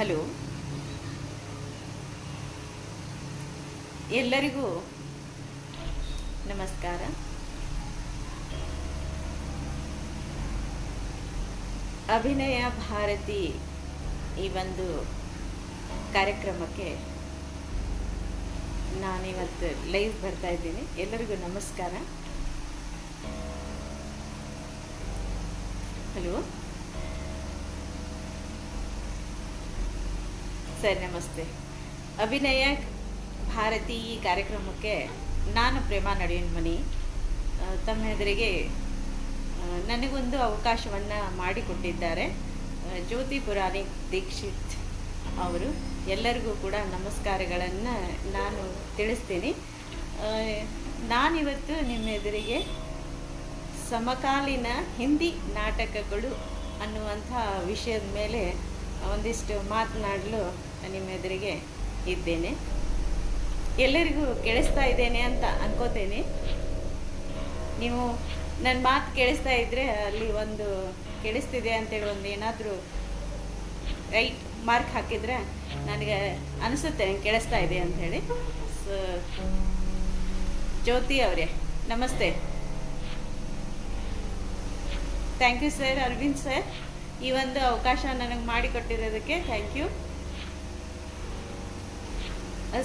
Hello, ಎಲ್ಲರಿಗೂ ನಮಸ್ಕಾರ. ಅಭಿನಯ ಭಾರತಿ ಈ ಒಂದು ಕಾರ್ಯಕ್ರಮಕ್ಕೆ ನಾನಿವತ್ತು ಲೈವ್ ಬರ್ತಾ ಇದ್ದೀನಿ. ಎಲ್ಲರಿಗೂ ನಮಸ್ಕಾರ. ಹಲೋ ಸರ್, ನಮಸ್ತೆ. ಅಭಿನಯ ಭಾರತಿ ಈ ಕಾರ್ಯಕ್ರಮಕ್ಕೆ ನಾನು ಪ್ರೇಮಾ ನಡಿಯನ್ಮನಿ ತಮ್ಮ ಎದುರಿಗೆ ನನಗೊಂದು ಅವಕಾಶವನ್ನು ಮಾಡಿಕೊಟ್ಟಿದ್ದಾರೆ ಜ್ಯೋತಿ ಪುರಾಣಿಕ್ ದೀಕ್ಷಿತ್ ಅವರು. ಎಲ್ಲರಿಗೂ ಕೂಡ ನಮಸ್ಕಾರಗಳನ್ನು ನಾನು ತಿಳಿಸ್ತೀನಿ. ನಾನಿವತ್ತು ನಿಮ್ಮ ಎದುರಿಗೆ ಸಮಕಾಲೀನ ಹಿಂದಿ ನಾಟಕಗಳು ಅನ್ನುವಂಥ ವಿಷಯದ ಮೇಲೆ ಒಂದಿಷ್ಟು ಮಾತನಾಡಲು ನಿಮ್ಮ ಎದುರಿಗೆ ಇದ್ದೇನೆ. ಎಲ್ಲರಿಗೂ ಕೇಳಿಸ್ತಾ ಇದ್ದೇನೆ ಅಂತ ಅನ್ಕೋತೇನೆ. ನೀವು ನನ್ನ ಮಾತು ಕೇಳಿಸ್ತಾ ಇದ್ದರೆ ಅಲ್ಲಿ ಒಂದು ಕೇಳಿಸ್ತಿದೆ ಅಂತೇಳಿ ಒಂದು ಏನಾದರೂ ರೈಟ್ ಮಾರ್ಕ್ ಹಾಕಿದರೆ ನನಗೆ ಅನಿಸುತ್ತೆ ಕೇಳಿಸ್ತಾ ಇದೆ ಅಂಥೇಳಿ. ಸೊ ಜ್ಯೋತಿ ಅವರೇ ನಮಸ್ತೆ. Thank you sir. Arvind sir, ಈ ಒಂದು ಅವಕಾಶ ನನಗೆ ಮಾಡಿಕೊಟ್ಟಿರೋದಕ್ಕೆ ಥ್ಯಾಂಕ್ ಯು.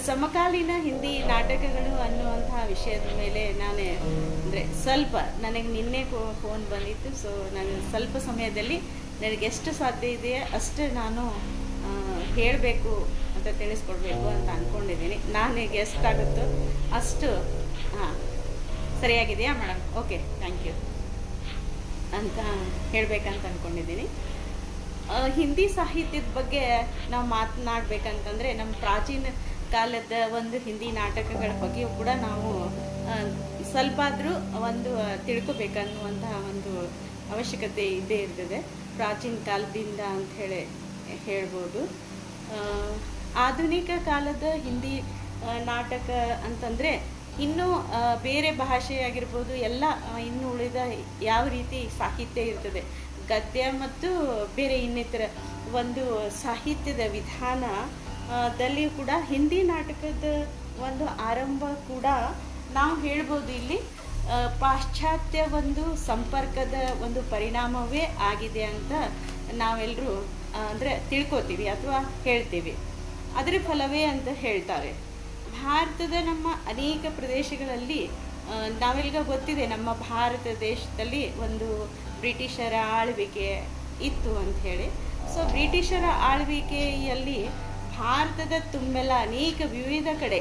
ಸಮಕಾಲೀನ ಹಿಂದಿ ನಾಟಕಗಳು ಅನ್ನುವಂತಹ ವಿಷಯದ ಮೇಲೆ ನಾನು ಅಂದರೆ ಸ್ವಲ್ಪ ನನಗೆ ನಿನ್ನೆ ಫೋನ್ ಬಂದಿತ್ತು. ಸೊ ನಾನು ಸ್ವಲ್ಪ ಸಮಯದಲ್ಲಿ ನನಗೆ ಎಷ್ಟು ಸಾಧ್ಯ ಇದೆಯೋ ಅಷ್ಟು ನಾನು ಹೇಳಬೇಕು ಅಂತ ತಿಳಿಸ್ಕೊಡ್ಬೇಕು ಅಂತ ಅಂದ್ಕೊಂಡಿದ್ದೀನಿ. ನನಗೆ ಎಷ್ಟಾಗುತ್ತೋ ಅಷ್ಟು ಸರಿಯಾಗಿದೆಯಾ ಮೇಡಮ್? ಓಕೆ, ಥ್ಯಾಂಕ್ ಯು ಅಂತ ಹೇಳಬೇಕಂತ ಅಂದ್ಕೊಂಡಿದ್ದೀನಿ. ಹಿಂದಿ ಸಾಹಿತ್ಯದ ಬಗ್ಗೆ ನಾವು ಮಾತನಾಡಬೇಕಂತಂದರೆ ನಮ್ಮ ಪ್ರಾಚೀನ ಕಾಲದ ಒಂದು ಹಿಂದಿ ನಾಟಕಗಳ ಬಗ್ಗೆಯೂ ಕೂಡ ನಾವು ಸ್ವಲ್ಪ ಆದರೂ ಒಂದು ತಿಳ್ಕೊಬೇಕನ್ನುವಂತಹ ಒಂದು ಅವಶ್ಯಕತೆ ಇದ್ದೇ ಇರ್ತದೆ. ಪ್ರಾಚೀನ ಕಾಲದಿಂದ ಅಂಥೇಳಿ ಹೇಳ್ಬೋದು. ಆಧುನಿಕ ಕಾಲದ ಹಿಂದಿ ನಾಟಕ ಅಂತಂದರೆ ಇನ್ನೂ ಬೇರೆ ಭಾಷೆಯಾಗಿರ್ಬೋದು, ಎಲ್ಲ ಇನ್ನು ಉಳಿದ ಯಾವ ರೀತಿ ಸಾಹಿತ್ಯ ಇರ್ತದೆ, ಗದ್ಯ ಮತ್ತು ಬೇರೆ ಇನ್ನಿತರ ಒಂದು ಸಾಹಿತ್ಯದ ವಿಧಾನ ದಲ್ಲಿಯೂ ಕೂಡ ಹಿಂದಿ ನಾಟಕದ ಒಂದು ಆರಂಭ ಕೂಡ ನಾವು ಹೇಳ್ಬೋದು ಇಲ್ಲಿ ಪಾಶ್ಚಾತ್ಯ ಒಂದು ಸಂಪರ್ಕದ ಒಂದು ಪರಿಣಾಮವೇ ಆಗಿದೆ ಅಂತ ನಾವೆಲ್ಲರೂ ಅಂದರೆ ತಿಳ್ಕೊತೀವಿ ಅಥವಾ ಹೇಳ್ತೀವಿ. ಅದರ ಫಲವೇ ಅಂತ ಹೇಳ್ತಾರೆ. ಭಾರತದ ನಮ್ಮ ಅನೇಕ ಪ್ರದೇಶಗಳಲ್ಲಿ ನಾವೆಲ್ಗ ಗೊತ್ತಿದೆ, ನಮ್ಮ ಭಾರತ ದೇಶದಲ್ಲಿ ಒಂದು ಬ್ರಿಟಿಷರ ಆಳ್ವಿಕೆ ಇತ್ತು ಅಂಥೇಳಿ. ಸೊ ಬ್ರಿಟಿಷರ ಆಳ್ವಿಕೆಯಲ್ಲಿ ಭಾರತದ ತುಂಬೆಲ್ಲ ಅನೇಕ ವಿವಿಧ ಕಡೆ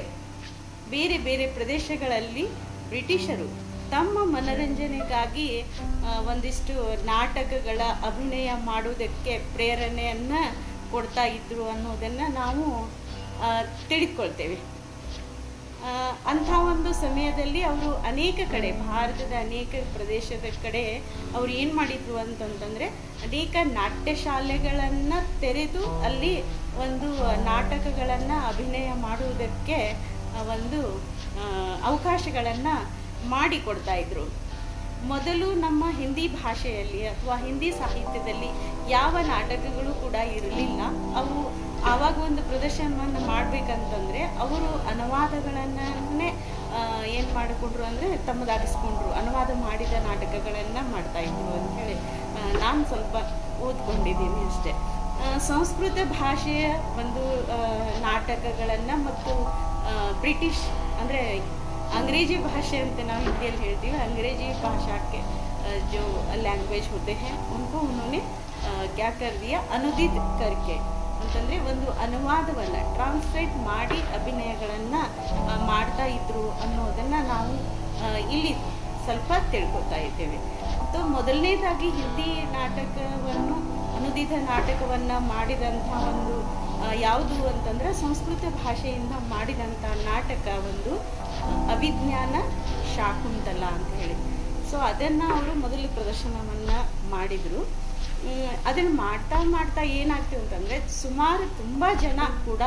ಬೇರೆ ಬೇರೆ ಪ್ರದೇಶಗಳಲ್ಲಿ ಬ್ರಿಟಿಷರು ತಮ್ಮ ಮನರಂಜನೆಗಾಗಿ ಒಂದಿಷ್ಟು ನಾಟಕಗಳ ಅಭಿನಯ ಮಾಡುವುದಕ್ಕೆ ಪ್ರೇರಣೆಯನ್ನು ಕೊಡ್ತಾ ಇದ್ರು ಅನ್ನೋದನ್ನು ನಾವು ತಿಳಿದುಕೊಳ್ತೇವೆ. ಅಂಥ ಒಂದು ಸಮಯದಲ್ಲಿ ಅವರು ಅನೇಕ ಕಡೆ, ಭಾರತದ ಅನೇಕ ಪ್ರದೇಶದ ಕಡೆ ಅವ್ರು ಏನು ಮಾಡಿದ್ರು ಅಂತಂತಂದರೆ ಅನೇಕ ನಾಟ್ಯ ಶಾಲೆಗಳನ್ನು ತೆರೆದು ಅಲ್ಲಿ ಒಂದು ನಾಟಕಗಳನ್ನು ಅಭಿನಯ ಮಾಡುವುದಕ್ಕೆ ಒಂದು ಅವಕಾಶಗಳನ್ನು ಮಾಡಿಕೊಡ್ತಾ ಇದ್ರು. ಮೊದಲು ನಮ್ಮ ಹಿಂದಿ ಭಾಷೆಯಲ್ಲಿ ಅಥವಾ ಹಿಂದಿ ಸಾಹಿತ್ಯದಲ್ಲಿ ಯಾವ ನಾಟಕಗಳು ಕೂಡ ಇರಲಿಲ್ಲ. ಅವು ಆವಾಗ ಒಂದು ಪ್ರದರ್ಶನವನ್ನು ಮಾಡಬೇಕಂತಂದರೆ ಅವರು ಅನುವಾದಗಳನ್ನೇ ಏನು ಮಾಡಿಕೊಂಡ್ರು ಅಂದರೆ ತಮ್ಮದಾಗಿಸ್ಕೊಂಡ್ರು, ಅನುವಾದ ಮಾಡಿದ ನಾಟಕಗಳನ್ನು ಮಾಡ್ತಾಯಿದ್ರು ಅಂಥೇಳಿ ನಾನು ಸ್ವಲ್ಪ ಓದ್ಕೊಂಡಿದ್ದೀನಿ ಅಷ್ಟೇ. ಸಂಸ್ಕೃತ ಭಾಷೆಯ ಒಂದು ನಾಟಕಗಳನ್ನು ಮತ್ತು ಬ್ರಿಟಿಷ್ ಅಂದರೆ अंग्रेजी भाषा ಅಂತ ನಾವು ಹಿಂದಿಯಲ್ಲಿ ಹೇಳ್ತೀವಿ, अंग्रेजी भाषा के जो लैंग्वेज होते हैं उनको उन्होंने क्या कर दिया, अनुदित करके ಅಂತಂದರೆ ಒಂದು ಅನುವಾದವನ್ನು ಟ್ರಾನ್ಸ್ಲೇಟ್ ಮಾಡಿ ಅಭಿನಯಗಳನ್ನು ಮಾಡ್ತಾ ಇದ್ರು ಅನ್ನೋದನ್ನು ನಾವು ಇಲ್ಲಿ ಸ್ವಲ್ಪ ತಿಳ್ಕೊತಾ ಇದ್ದೇವೆ. ಮತ್ತು ಮೊದಲನೇದಾಗಿ ಹಿಂದಿ ನಾಟಕವನ್ನು, ಅನುದಿತ ನಾಟಕವನ್ನು ಮಾಡಿದಂಥ ಒಂದು ಯಾವುದು ಅಂತಂದರೆ ಸಂಸ್ಕೃತ ಭಾಷೆಯಿಂದ ಮಾಡಿದಂಥ ನಾಟಕ ಒಂದು ಅಭಿಜ್ಞಾನ ಶಾಕುಂತಲ ಅಂತ ಹೇಳಿ. ಸೊ ಅದನ್ನು ಅವರು ಮೊದಲು ಪ್ರದರ್ಶನವನ್ನು ಮಾಡಿದರು. ಅದನ್ನು ಮಾಡ್ತಾ ಮಾಡ್ತಾ ಏನಾಗ್ತದೆ ಅಂತಂದರೆ ಸುಮಾರು ತುಂಬ ಜನ ಕೂಡ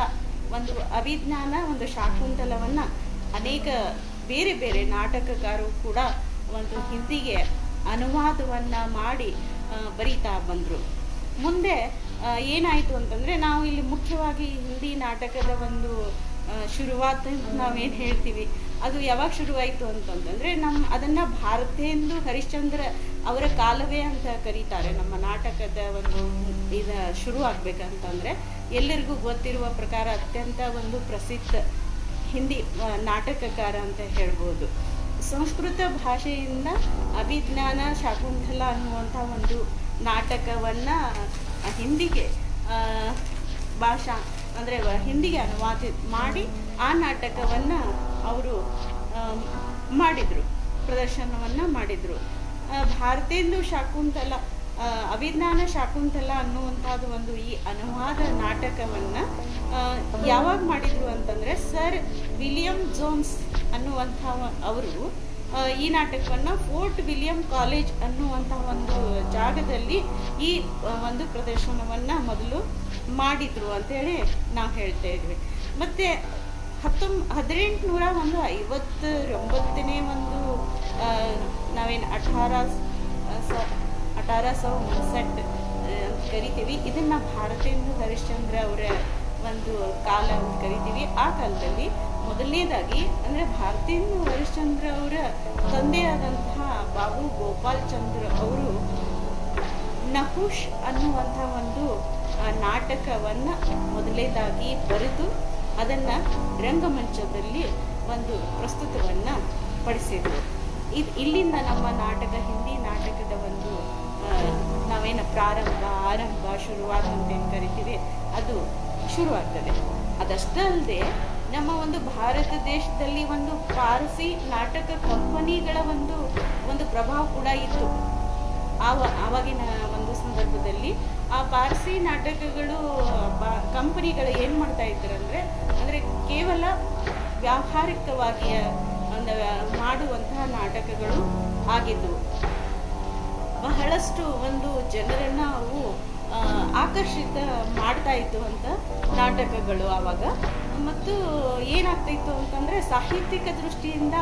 ಒಂದು ಅಭಿಜ್ಞಾನ, ಒಂದು ಶಾಕುಂತಲವನ್ನು ಅನೇಕ ಬೇರೆ ಬೇರೆ ನಾಟಕಕಾರರು ಕೂಡ ಒಂದು ಹಿಂದಿಗೆ ಅನುವಾದವನ್ನು ಮಾಡಿ ಬರೀತಾ ಬಂದರು. ಮುಂದೆ ಏನಾಯಿತು ಅಂತಂದರೆ, ನಾವು ಇಲ್ಲಿ ಮುಖ್ಯವಾಗಿ ಹಿಂದಿ ನಾಟಕದ ಒಂದು ಶುರುವಾತು ನಾವೇನು ಹೇಳ್ತೀವಿ, ಅದು ಯಾವಾಗ ಶುರುವಾಯಿತು ಅಂತಂತಂದರೆ, ಅದನ್ನು ಭಾರತೇಂದು ಹರಿಶ್ಚಂದ್ರ ಅವರ ಕಾಲವೇ ಅಂತ ಕರೀತಾರೆ. ನಮ್ಮ ನಾಟಕದ ಒಂದು ಇದು ಶುರು ಆಗಬೇಕಂತಂದರೆ, ಎಲ್ಲರಿಗೂ ಗೊತ್ತಿರುವ ಪ್ರಕಾರ ಅತ್ಯಂತ ಒಂದು ಪ್ರಸಿದ್ಧ ಹಿಂದಿ ನಾಟಕಕಾರ ಅಂತ ಹೇಳ್ಬೋದು. ಸಂಸ್ಕೃತ ಭಾಷೆಯಿಂದ ಅಭಿಜ್ಞಾನ ಶಾಕುಂತಲ ಅನ್ನುವಂಥ ಒಂದು ನಾಟಕವನ್ನು ಹಿಂದಿಗೆ ಭಾಷಾ ಅಂದರೆ ಹಿಂದಿಗೆ ಅನುವಾದ ಮಾಡಿ ಆ ನಾಟಕವನ್ನು ಅವರು ಮಾಡಿದರು, ಪ್ರದರ್ಶನವನ್ನು ಮಾಡಿದರು. ಭಾರತೇಂದು ಶಾಕುಂತಲ, ಅಭಿಜ್ಞಾನ ಶಾಕುಂತಲ ಅನ್ನುವಂಥದ್ದು ಒಂದು ಈ ಅನುವಾದ ನಾಟಕವನ್ನು ಯಾವಾಗ ಮಾಡಿದರು ಅಂತಂದರೆ, ಸರ್ ವಿಲಿಯಂ ಜೋನ್ಸ್ ಅನ್ನುವಂಥ ಅವರು ಈ ನಾಟಕವನ್ನು ಫೋರ್ಟ್ ವಿಲಿಯಂ ಕಾಲೇಜ್ ಅನ್ನುವಂಥ ಒಂದು ಜಾಗದಲ್ಲಿ ಈ ಒಂದು ಪ್ರದರ್ಶನವನ್ನು ಮೊದಲು ಮಾಡಿದರು ಅಂತೇಳಿ ನಾವು ಹೇಳ್ತಾ ಇದ್ವಿ. ಮತ್ತು 1859ನೇ ಒಂದು ನಾವೇನು 1859 ಅಂತ ಕರಿತೀವಿ, ಇದನ್ನು ಭಾರತೇಂದು ಹರಿಶ್ಚಂದ್ರ ಅವರ ಒಂದು ಕಾಲ ಅಂತ ಕರಿತೀವಿ. ಆ ಕಾಲದಲ್ಲಿ ಮೊದಲನೇದಾಗಿ ಅಂದರೆ ಭಾರತೇಂದು ಹರಿಶ್ಚಂದ್ರ ಅವರ ತಂದೆಯಾದಂತಹ ಬಾಬು ಗೋಪಾಲ್ ಚಂದ್ರ ಅವರು ನಹುಷ್ ಅನ್ನುವಂಥ ಒಂದು ನಾಟಕವನ್ನು ಮೊದಲನೇದಾಗಿ ಬರೆದು ಅದನ್ನು ರಂಗಮಂಚದಲ್ಲಿ ಒಂದು ಪ್ರಸ್ತುತವನ್ನು ಪಡಿಸಿದರು. ಇಲ್ಲಿಂದ ನಮ್ಮ ನಾಟಕ, ಹಿಂದಿ ನಾಟಕದ ಒಂದು ನಾವೇನು ಆರಂಭ ಶುರುವಾತ ಅಂತೇನು ಕರಿತೀವಿ, ಅದು ಶುರುವಾಗ್ತದೆ. ಅದಷ್ಟೇ ಅಲ್ಲದೆ ನಮ್ಮ ಒಂದು ಭಾರತ ದೇಶದಲ್ಲಿ ಒಂದು ಪಾರಸಿ ನಾಟಕ ಕಂಪನಿಗಳ ಒಂದು ಪ್ರಭಾವ ಕೂಡ ಇತ್ತು. ಆವಾಗಿನ ಒಂದು ಸಂದರ್ಭದಲ್ಲಿ ಆ ಪಾರ್ಸಿ ನಾಟಕಗಳು ಕಂಪನಿಗಳು ಏನು ಮಾಡ್ತಾ ಇದ್ರು ಅಂದರೆ ಕೇವಲ ವ್ಯಾವಹಾರಿಕವಾಗಿ ಮಾಡುವಂತಹ ನಾಟಕಗಳು ಆಗಿದ್ದವು. ಬಹಳಷ್ಟು ಒಂದು ಜನರನ್ನು ಅವು ಆಕರ್ಷಿತ ಮಾಡ್ತಾ ಇತ್ತು ಅಂತ ನಾಟಕಗಳು ಆವಾಗ. ಮತ್ತು ಏನಾಗ್ತಾಯಿತ್ತು ಅಂತಂದರೆ, ಸಾಹಿತ್ಯಿಕ ದೃಷ್ಟಿಯಿಂದ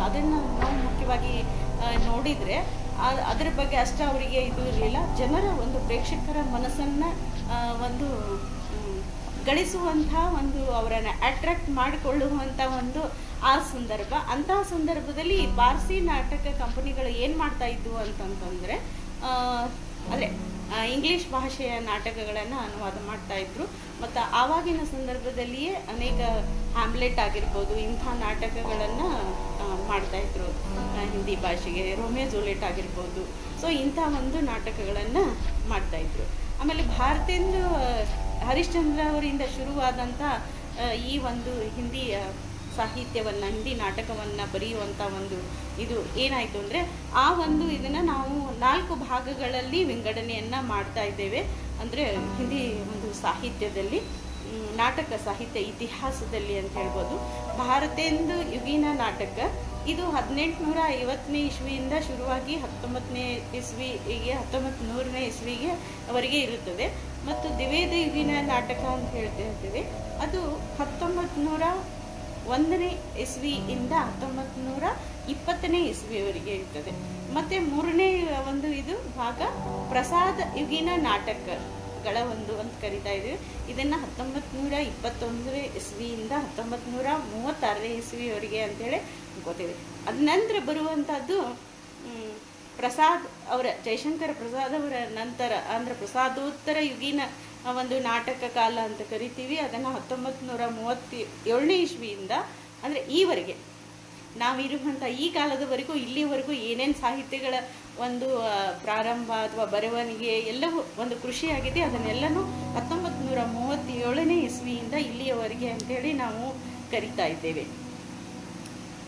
ಅದನ್ನು ನಾವು ಮುಖ್ಯವಾಗಿ ನೋಡಿದರೆ ಅದರ ಬಗ್ಗೆ ಅಷ್ಟು ಅವರಿಗೆ ಇದು ಇರಲಿಲ್ಲ. ಜನರ ಒಂದು ಪ್ರೇಕ್ಷಕರ ಮನಸ್ಸನ್ನು ಒಂದು ಗಳಿಸುವಂಥ ಒಂದು ಅವರನ್ನು ಅಟ್ರಾಕ್ಟ್ ಮಾಡಿಕೊಳ್ಳುವಂಥ ಒಂದು ಆ ಸಂದರ್ಭ. ಅಂತಹ ಸಂದರ್ಭದಲ್ಲಿ ಪಾರ್ಸಿ ನಾಟಕ ಕಂಪನಿಗಳು ಏನು ಮಾಡ್ತಾ ಇದ್ವು ಅಂತಂತಂದರೆ, ಅಂದರೆ ಇಂಗ್ಲೀಷ್ ಭಾಷೆಯ ನಾಟಕಗಳನ್ನು ಅನುವಾದ ಮಾಡ್ತಾಯಿದ್ರು. ಮತ್ತು ಆವಾಗಿನ ಸಂದರ್ಭದಲ್ಲಿಯೇ ಅನೇಕ ಹ್ಯಾಮ್ಲೆಟ್ ಆಗಿರ್ಬೋದು, ಇಂಥ ನಾಟಕಗಳನ್ನು ಮಾಡ್ತಾಯಿದ್ರು ಹಿಂದಿ ಭಾಷೆಗೆ. ರೋಮಿಯೋ ಜೂಲಿಯಟ್ ಆಗಿರ್ಬೋದು. ಸೊ ಇಂಥ ಒಂದು ನಾಟಕಗಳನ್ನು ಮಾಡ್ತಾಯಿದ್ರು. ಆಮೇಲೆ ಭಾರತೇಂದು ಹರಿಶ್ಚಂದ್ರ ಅವರಿಂದ ಶುರುವಾದಂಥ ಈ ಒಂದು ಹಿಂದಿ ಸಾಹಿತ್ಯವನ್ನು, ಹಿಂದಿ ನಾಟಕವನ್ನು ಬರೆಯುವಂಥ ಒಂದು ಇದು ಏನಾಯಿತು ಅಂದರೆ, ಆ ಒಂದು ಇದನ್ನು ನಾವು 4 ಭಾಗಗಳಲ್ಲಿ ವಿಂಗಡಣೆಯನ್ನು ಮಾಡ್ತಾ ಇದ್ದೇವೆ. ಅಂದರೆ ಹಿಂದಿ ಒಂದು ಸಾಹಿತ್ಯದಲ್ಲಿ, ನಾಟಕ ಸಾಹಿತ್ಯ ಇತಿಹಾಸದಲ್ಲಿ ಅಂತ ಹೇಳ್ಬೋದು. ಭಾರತೇಂದು ಯುಗೀನ ನಾಟಕ ಇದು 1850ನೇ ಇಸ್ವಿಯಿಂದ ಶುರುವಾಗಿ 19ನೇ ಇಸ್ವಿಗೆ 1900ನೇ ಇಸ್ವಿಗೆ ಅವರಿಗೆ ಇರುತ್ತದೆ. ಮತ್ತು ದ್ವಿವೇದ ಯುಗೀನ ನಾಟಕ ಅಂತ ಹೇಳ್ತಿರ್ತೀವಿ, ಅದು 1901ನೇ ಇಸ್ವಿಯಿಂದ 1920ನೇ ಇಸ್ವಿಯವರೆಗೆ ಇರ್ತದೆ. ಮತ್ತು 3ನೇ ಒಂದು ಇದು ಭಾಗ ಪ್ರಸಾದ ಯುಗೀನ ನಾಟಕಗಳ ಒಂದು ಅಂತ ಕರಿತಾ ಇದ್ದೀವಿ. ಇದನ್ನು 1921ನೇ ಇಸ್ವಿಯಿಂದ 1936ನೇ ಇಸ್ವಿಯವರೆಗೆ ಅಂತೇಳಿ ಅನ್ಕೋತೀವಿ. ಅದ ನಂತರ ಬರುವಂಥದ್ದು ಪ್ರಸಾದ್ ಅವರ, ಜಯಶಂಕರ ಪ್ರಸಾದ್ ಅವರ ನಂತರ ಅಂದರೆ ಪ್ರಸಾದೋತ್ತರ ಯುಗೀನ ಒಂದು ನಾಟಕ ಕಾಲ ಅಂತ ಕರಿತೀವಿ. ಅದನ್ನು 1937ನೇ ಇಸ್ವಿಯಿಂದ ಅಂದರೆ ಈವರೆಗೆ ನಾವಿರುವಂಥ ಈ ಕಾಲದವರೆಗೂ, ಇಲ್ಲಿವರೆಗೂ ಏನೇನು ಸಾಹಿತ್ಯಗಳ ಒಂದು ಪ್ರಾರಂಭ ಅಥವಾ ಬರವಣಿಗೆ ಎಲ್ಲವೂ ಒಂದು ಕೃಷಿಯಾಗಿದೆ, ಅದನ್ನೆಲ್ಲನೂ 1937ನೇ ಇಸ್ವಿಯಿಂದ ಇಲ್ಲಿಯವರೆಗೆ ಅಂಥೇಳಿ ನಾವು ಕರಿತಾ ಇದ್ದೇವೆ.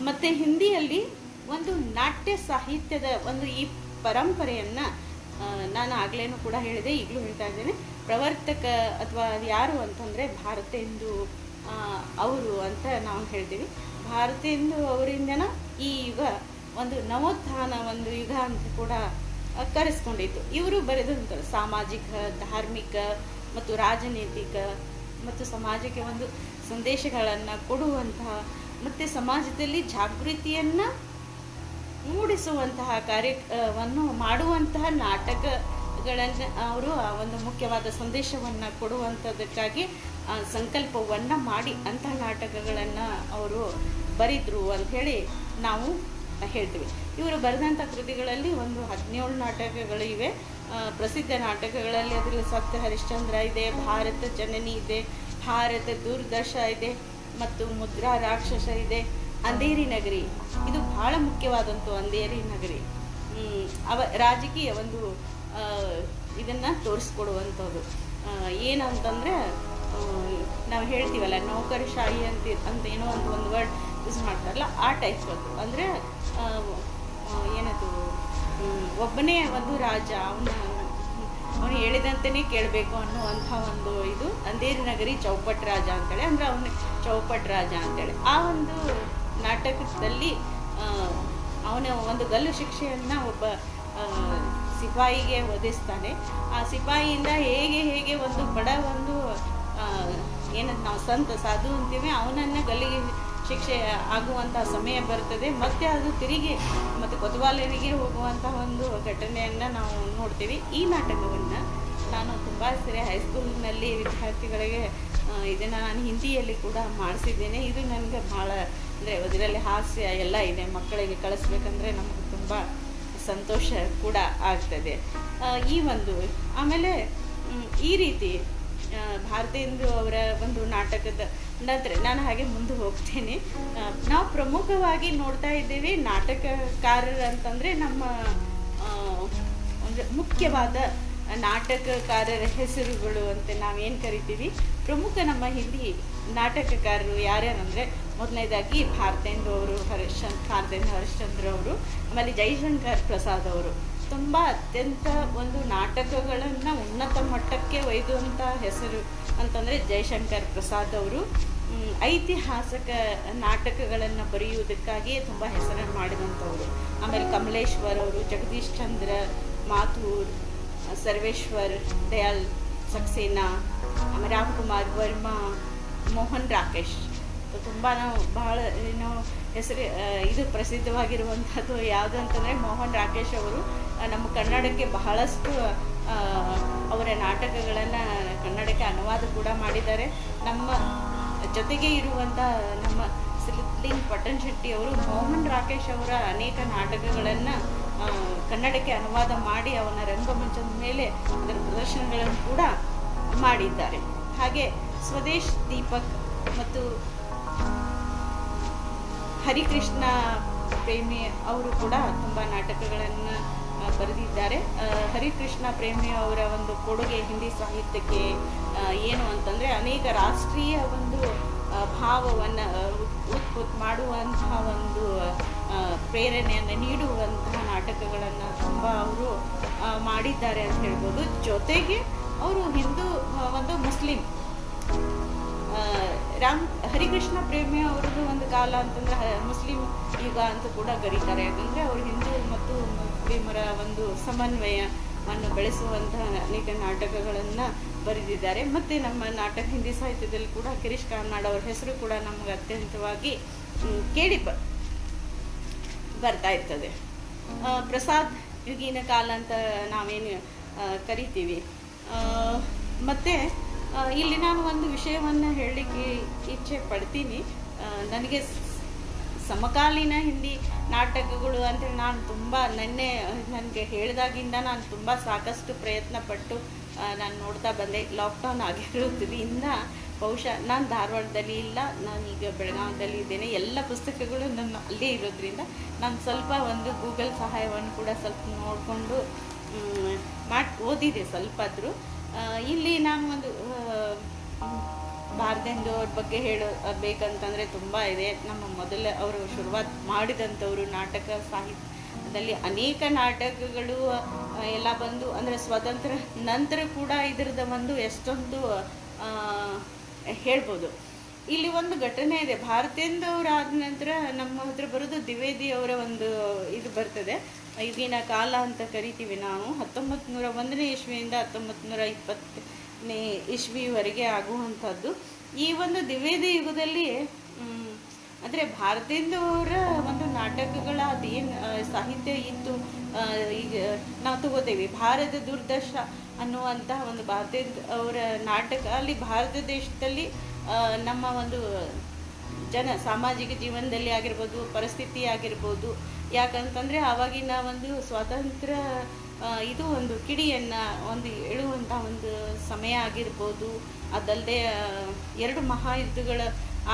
ಮತ್ತು ಹಿಂದಿಯಲ್ಲಿ ಒಂದು ನಾಟ್ಯ ಸಾಹಿತ್ಯದ ಒಂದು ಈ ಪರಂಪರೆಯನ್ನು ನಾನು ಆಗಲೇನೂ ಕೂಡ ಹೇಳಿದೆ, ಈಗಲೂ ಹೇಳ್ತಾ ಇದ್ದೇನೆ. ಪ್ರವರ್ತಕ ಅಥವಾ ಯಾರು ಅಂತಂದರೆ ಭಾರತೇಂದು ಅವರು ಅಂತ ನಾವು ಹೇಳ್ತೀವಿ. ಭಾರತೇಂದು ಅವರಿಂದನ ಈ ಯುಗ ಒಂದು ನವೋತ್ಥಾನ ಒಂದು ಯುಗ ಅಂತ ಕೂಡ ಕರೆಸ್ಕೊಂಡಿತ್ತು. ಇವರು ಬರೆದಂಥ ಸಾಮಾಜಿಕ, ಧಾರ್ಮಿಕ ಮತ್ತು ರಾಜನೈತಿಕ ಮತ್ತು ಸಮಾಜಕ್ಕೆ ಒಂದು ಸಂದೇಶಗಳನ್ನು ಕೊಡುವಂತಹ ಮತ್ತು ಸಮಾಜದಲ್ಲಿ ಜಾಗೃತಿಯನ್ನು ಮೂಡಿಸುವಂತಹ ಕಾರ್ಯವನ್ನು ಮಾಡುವಂತಹ ಗಳನ್ನು ಅವರು ಒಂದು ಮುಖ್ಯವಾದ ಸಂದೇಶವನ್ನು ಕೊಡುವಂಥದ್ದಕ್ಕಾಗಿ ಸಂಕಲ್ಪವನ್ನು ಮಾಡಿ ಅಂತಹ ನಾಟಕಗಳನ್ನು ಅವರು ಬರೆದರು ಅಂಥೇಳಿ ನಾವು ಹೇಳ್ತೀವಿ. ಇವರು ಬರೆದಂಥ ಕೃತಿಗಳಲ್ಲಿ ಒಂದು 17 ನಾಟಕಗಳು ಇವೆ. ಪ್ರಸಿದ್ಧ ನಾಟಕಗಳಲ್ಲಿ ಅದರಲ್ಲಿ ಸತ್ಯ ಹರಿಶ್ಚಂದ್ರ ಇದೆ, ಭಾರತ ಜನನಿ ಇದೆ, ಭಾರತ ದುರ್ದಶ ಇದೆ, ಮತ್ತು ಮುದ್ರಾ ರಾಕ್ಷಸ ಇದೆ, ಅಂಧೇರಿ ನಗರಿ ಇದು ಬಹಳ ಮುಖ್ಯವಾದಂಥ ಅಂಧೇರಿ ನಗರಿ ರಾಜಕೀಯ ಒಂದು ಇದನ್ನು ತೋರಿಸ್ಕೊಡುವಂಥದ್ದು. ಏನಂತಂದರೆ ನಾವು ಹೇಳ್ತೀವಲ್ಲ ನೌಕರಶಾಹಿ ಅಂತ ಏನೋ ಒಂದು ವರ್ಡ್ ಯೂಸ್ ಮಾಡ್ತಾರಲ್ಲ, ಆ ಟೈಪ್ ಅದು. ಅಂದರೆ ಏನದು, ಒಬ್ಬನೇ ಒಂದು ರಾಜ, ಅವನು ಹೇಳಿದಂತೆಯೇ ಕೇಳಬೇಕು ಅನ್ನುವಂಥ ಒಂದು ಇದು ಅಂಧೇರಿ ನಗರಿ ಚೌಪಟ್ ರಾಜ ಅಂತೇಳಿ, ಅಂದರೆ ಅವನು ಚೌಪಟ್ ರಾಜ ಅಂತೇಳಿ. ಆ ಒಂದು ನಾಟಕದಲ್ಲಿ ಅವನ ಒಂದು ಗಲ್ಲು ಶಿಕ್ಷೆಯನ್ನು ಒಬ್ಬ ಸಿಪಾಯಿಗೆ ಒದಗಿಸ್ತಾನೆ. ಆ ಸಿಪಾಯಿಯಿಂದ ಹೇಗೆ ಒಂದು ಬಡ ಒಂದು ಏನಂತ ನಾವು ಸಂತ ಸಾಧು ಅಂತೀವಿ, ಅವನನ್ನು ಗಲ್ಲಿಗೆ ಶಿಕ್ಷೆ ಆಗುವಂಥ ಸಮಯ ಬರ್ತದೆ. ಮತ್ತು ಅದು ತಿರುಗಿ ಮತ್ತು ಕೊತವಾಲರಿಗೆ ಹೋಗುವಂಥ ಒಂದು ಘಟನೆಯನ್ನು ನಾವು ನೋಡ್ತೀವಿ. ಈ ನಾಟಕವನ್ನು ನಾನು ತುಂಬ ಸರಿ ಹೈಸ್ಕೂಲ್ನಲ್ಲಿ ವಿದ್ಯಾರ್ಥಿಗಳಿಗೆ ಇದನ್ನು ನಾನು ಹಿಂದಿಯಲ್ಲಿ ಕೂಡ ಮಾಡಿಸಿದ್ದೇನೆ. ಇದು ನನಗೆ ಭಾಳ ಅಂದರೆ ಅದರಲ್ಲಿ ಹಾಸ್ಯ ಎಲ್ಲ ಇದೆ. ಮಕ್ಕಳಿಗೆ ಕಳಿಸ್ಬೇಕಂದ್ರೆ ನಮಗೆ ತುಂಬ ಸಂತೋಷ ಕೂಡ ಆಗ್ತದೆ. ಈ ಒಂದು ಆಮೇಲೆ ಈ ರೀತಿ ಭಾರತೇಂದು ಅವರ ಒಂದು ನಾಟಕದ ನಂತರ ನಾನು ಹಾಗೆ ಮುಂದೆ ಹೋಗ್ತೇನೆ. ನಾವು ಪ್ರಮುಖವಾಗಿ ನೋಡ್ತಾ ಇದ್ದೇವೆ ನಾಟಕಕಾರರು ಅಂತಂದರೆ ನಮ್ಮ ಒಂದು ಮುಖ್ಯವಾದ ನಾಟಕಕಾರರ ಹೆಸರುಗಳು ಅಂತ ನಾವೇನು ಕರಿತೀವಿ. ಪ್ರಮುಖ ನಮ್ಮ ಹಿಂದಿ ನಾಟಕಕಾರರು ಯಾರ್ಯಾರಂದರೆ ಮೊದಲನೇದಾಗಿ ಭಾರತೇಂದು ಅವರು, ಭಾರತೇಂದು ಹರಿಶ್ಚಂದ್ರ ಅವರು, ಆಮೇಲೆ ಜೈಶಂಕರ್ ಪ್ರಸಾದ್ ಅವರು. ತುಂಬ ಅತ್ಯಂತ ಒಂದು ನಾಟಕಗಳನ್ನು ಉನ್ನತ ಮಟ್ಟಕ್ಕೆ ಒಯ್ದುವಂಥ ಹೆಸರು ಅಂತಂದರೆ ಜೈಶಂಕರ್ ಪ್ರಸಾದ್ ಅವರು. ಐತಿಹಾಸಿಕ ನಾಟಕಗಳನ್ನು ಬರೆಯುವುದಕ್ಕಾಗಿಯೇ ತುಂಬ ಹೆಸರನ್ನು ಮಾಡಿದಂಥವರು. ಆಮೇಲೆ ಕಮಲೇಶ್ವರ್ ಅವರು, ಜಗದೀಶ್ ಚಂದ್ರ ಮಾಥೂರ್, ಸರ್ವೇಶ್ವರ್ ದಯಾಲ್ ಸಕ್ಸೇನಾ, ಆಮೇಲೆ ರಾಮ್ಕುಮಾರ್ ವರ್ಮಾ, ಮೋಹನ್ ರಾಕೇಶ್. ತುಂಬ ನಾವು ಬಹಳ ಹೆಸರು ಇದು ಪ್ರಸಿದ್ಧವಾಗಿರುವಂಥದ್ದು ಯಾವುದು ಅಂತಂದರೆ ಮೋಹನ್ ರಾಕೇಶ್ ಅವರು ನಮ್ಮ ಕನ್ನಡಕ್ಕೆ ಬಹಳಷ್ಟು ಅವರ ನಾಟಕಗಳನ್ನು ಕನ್ನಡಕ್ಕೆ ಅನುವಾದ ಕೂಡ ಮಾಡಿದ್ದಾರೆ. ನಮ್ಮ ಜೊತೆಗೆ ಇರುವಂಥ ನಮ್ಮ ಸಿಲಿಂಗ್ ಪಟ್ಟಣ್ ಶೆಟ್ಟಿ ಅವರು ಮೋಹನ್ ರಾಕೇಶ್ ಅವರ ಅನೇಕ ನಾಟಕಗಳನ್ನು ಕನ್ನಡಕ್ಕೆ ಅನುವಾದ ಮಾಡಿ ಅವನ ರಂಗಮಂಚದ ಮೇಲೆ ಅದರ ಪ್ರದರ್ಶನಗಳನ್ನು ಕೂಡ ಮಾಡಿದ್ದಾರೆ. ಹಾಗೆ ಸ್ವದೇಶ್ ದೀಪಕ್ ಮತ್ತು ಹರಿಕೃಷ್ಣ ಪ್ರೇಮಿ ಅವರು ಕೂಡ ತುಂಬ ನಾಟಕಗಳನ್ನು ಬರೆದಿದ್ದಾರೆ. ಹರಿಕೃಷ್ಣ ಪ್ರೇಮಿ ಅವರ ಒಂದು ಕೊಡುಗೆ ಹಿಂದಿ ಸಾಹಿತ್ಯಕ್ಕೆ ಏನು ಅಂತಂದರೆ ಅನೇಕ ರಾಷ್ಟ್ರೀಯ ಒಂದು ಭಾವವನ್ನು ಉತ್ಪತ್ತಿ ಮಾಡುವಂತಹ ಒಂದು ಪ್ರೇರಣೆಯನ್ನು ನೀಡುವಂತಹ ನಾಟಕಗಳನ್ನು ತುಂಬ ಅವರು ಮಾಡಿದ್ದಾರೆ ಅಂತ ಹೇಳ್ಬೋದು. ಜೊತೆಗೆ ಅವರು ಹಿಂದೂ ಒಂದು ಮುಸ್ಲಿಂ ಹರಿಕೃಷ್ಣ ಪ್ರೇಮಿ ಅವ್ರದ್ದು ಒಂದು ಕಾಲ ಅಂತಂದರೆ ಮುಸ್ಲಿಂ ಯುಗ ಅಂತ ಕೂಡ ಕರೀತಾರೆ. ಯಾಕಂದರೆ ಅವರು ಹಿಂದೂ ಮತ್ತು ಮುಸ್ಲಿಮರ ಒಂದು ಸಮನ್ವಯವನ್ನು ಬೆಳೆಸುವಂತಹ ಅನೇಕ ನಾಟಕಗಳನ್ನು ಬರೆದಿದ್ದಾರೆ. ಮತ್ತು ನಮ್ಮ ಹಿಂದಿ ಸಾಹಿತ್ಯದಲ್ಲಿ ಕೂಡ ಗಿರೀಶ್ ಕಾರ್ನಾಡ್ ಅವರ ಹೆಸರು ಕೂಡ ನಮಗೆ ಅತ್ಯಂತವಾಗಿ ಕೇಳಿ ಬರ್ತಾ ಇರ್ತದೆ. ಪ್ರಸಾದ್ ಯುಗೀನ ಕಾಲ ಅಂತ ನಾವೇನು ಕರಿತೀವಿ. ಮತ್ತು ಇಲ್ಲಿ ನಾನು ಒಂದು ವಿಷಯವನ್ನು ಹೇಳಲಿಕ್ಕೆ ಇಚ್ಛೆ ಪಡ್ತೀನಿ. ನನಗೆ ಸಮಕಾಲೀನ ಹಿಂದಿ ನಾಟಕಗಳು ಅಂತೇಳಿ ನಾನು ತುಂಬ ನನಗೆ ಹೇಳಿದಾಗಿಂದ ನಾನು ತುಂಬ ಸಾಕಷ್ಟು ಪ್ರಯತ್ನ ಪಟ್ಟು ನಾನು ನೋಡ್ತಾ ಬಂದೆ. ಲಾಕ್ಡೌನ್ ಆಗಿರೋದ್ರಿಂದ ಬಹುಶಃ ನಾನು ಧಾರವಾಡದಲ್ಲಿ ಇಲ್ಲ, ನಾನೀಗ ಬೆಳಗಾವಿಯಲ್ಲಿ ಇದ್ದೇನೆ. ಎಲ್ಲ ಪುಸ್ತಕಗಳು ನನ್ನ ಅಲ್ಲೇ ಇರೋದ್ರಿಂದ ನಾನು ಸ್ವಲ್ಪ ಒಂದು ಗೂಗಲ್ ಸಹಾಯವನ್ನು ಕೂಡ ಸ್ವಲ್ಪ ನೋಡಿಕೊಂಡು ಓದಿದೆ ಸ್ವಲ್ಪಾದರೂ. ಇಲ್ಲಿ ನಾನು ಒಂದು ಭಾರತೇಂದು ಅವ್ರ ಬಗ್ಗೆ ಹೇಳಬೇಕಂತಂದರೆ ತುಂಬ ಇದೆ. ನಮ್ಮ ಮೊದಲು ಅವರು ಶುರುವಾತ್ ಮಾಡಿದಂಥವರು ನಾಟಕ ಸಾಹಿತ್ಯದಲ್ಲಿ ಅನೇಕ ನಾಟಕಗಳು ಎಲ್ಲ ಬಂದು ಅಂದರೆ ಸ್ವತಂತ್ರ ನಂತರ ಕೂಡ ಇದರದ ಒಂದು ಎಷ್ಟೊಂದು ಹೇಳ್ಬೋದು. ಇಲ್ಲಿ ಒಂದು ಘಟನೆ ಇದೆ. ಭಾರತೇಂದು ಅವರು ಆದ ನಂತರ ನಮ್ಮ ಹತ್ರ ಬರೋದು ದ್ವಿವೇದಿ ಅವರ ಒಂದು ಇದು ಬರ್ತದೆ. ಈಗಿನ ಕಾಲ ಅಂತ ಕರಿತೀವಿ ನಾವು. 1901ನೇ ಇಸ್ವಿಯಿಂದ 1920ನೇ ಇಸ್ವಿವರೆಗೆ ಆಗುವಂಥದ್ದು. ಈ ಒಂದು ದ್ವಿವೇದಿ ಯುಗದಲ್ಲಿ ಅಂದರೆ ಅಂದರೆ ಭಾರತೇಂದವರ ಒಂದು ನಾಟಕಗಳ ಅದೇನು ಸಾಹಿತ್ಯ ಇತ್ತು. ಈಗ ನಾವು ತಗೋತೇವೆ ಭಾರತ ದುರ್ದಶ ಅನ್ನುವಂಥ ಒಂದು ಭಾರತೇಂದ ಅವರ ನಾಟಕ. ಅಲ್ಲಿ ಭಾರತ ದೇಶದಲ್ಲಿ ನಮ್ಮ ಒಂದು ಸಾಮಾಜಿಕ ಜೀವನದಲ್ಲಿ ಆಗಿರ್ಬೋದು, ಪರಿಸ್ಥಿತಿ ಆಗಿರ್ಬೋದು. ಯಾಕಂತಂದರೆ ಆವಾಗಿನ ಒಂದು ಸ್ವಾತಂತ್ರ್ಯ ಇದು ಒಂದು ಕಿಡಿಯನ್ನು ಒಂದು ಎಳುವಂಥ ಒಂದು ಸಮಯ ಆಗಿರ್ಬೋದು. ಅದಲ್ಲದೆ 2 ಮಹಾಯುದ್ಧಗಳ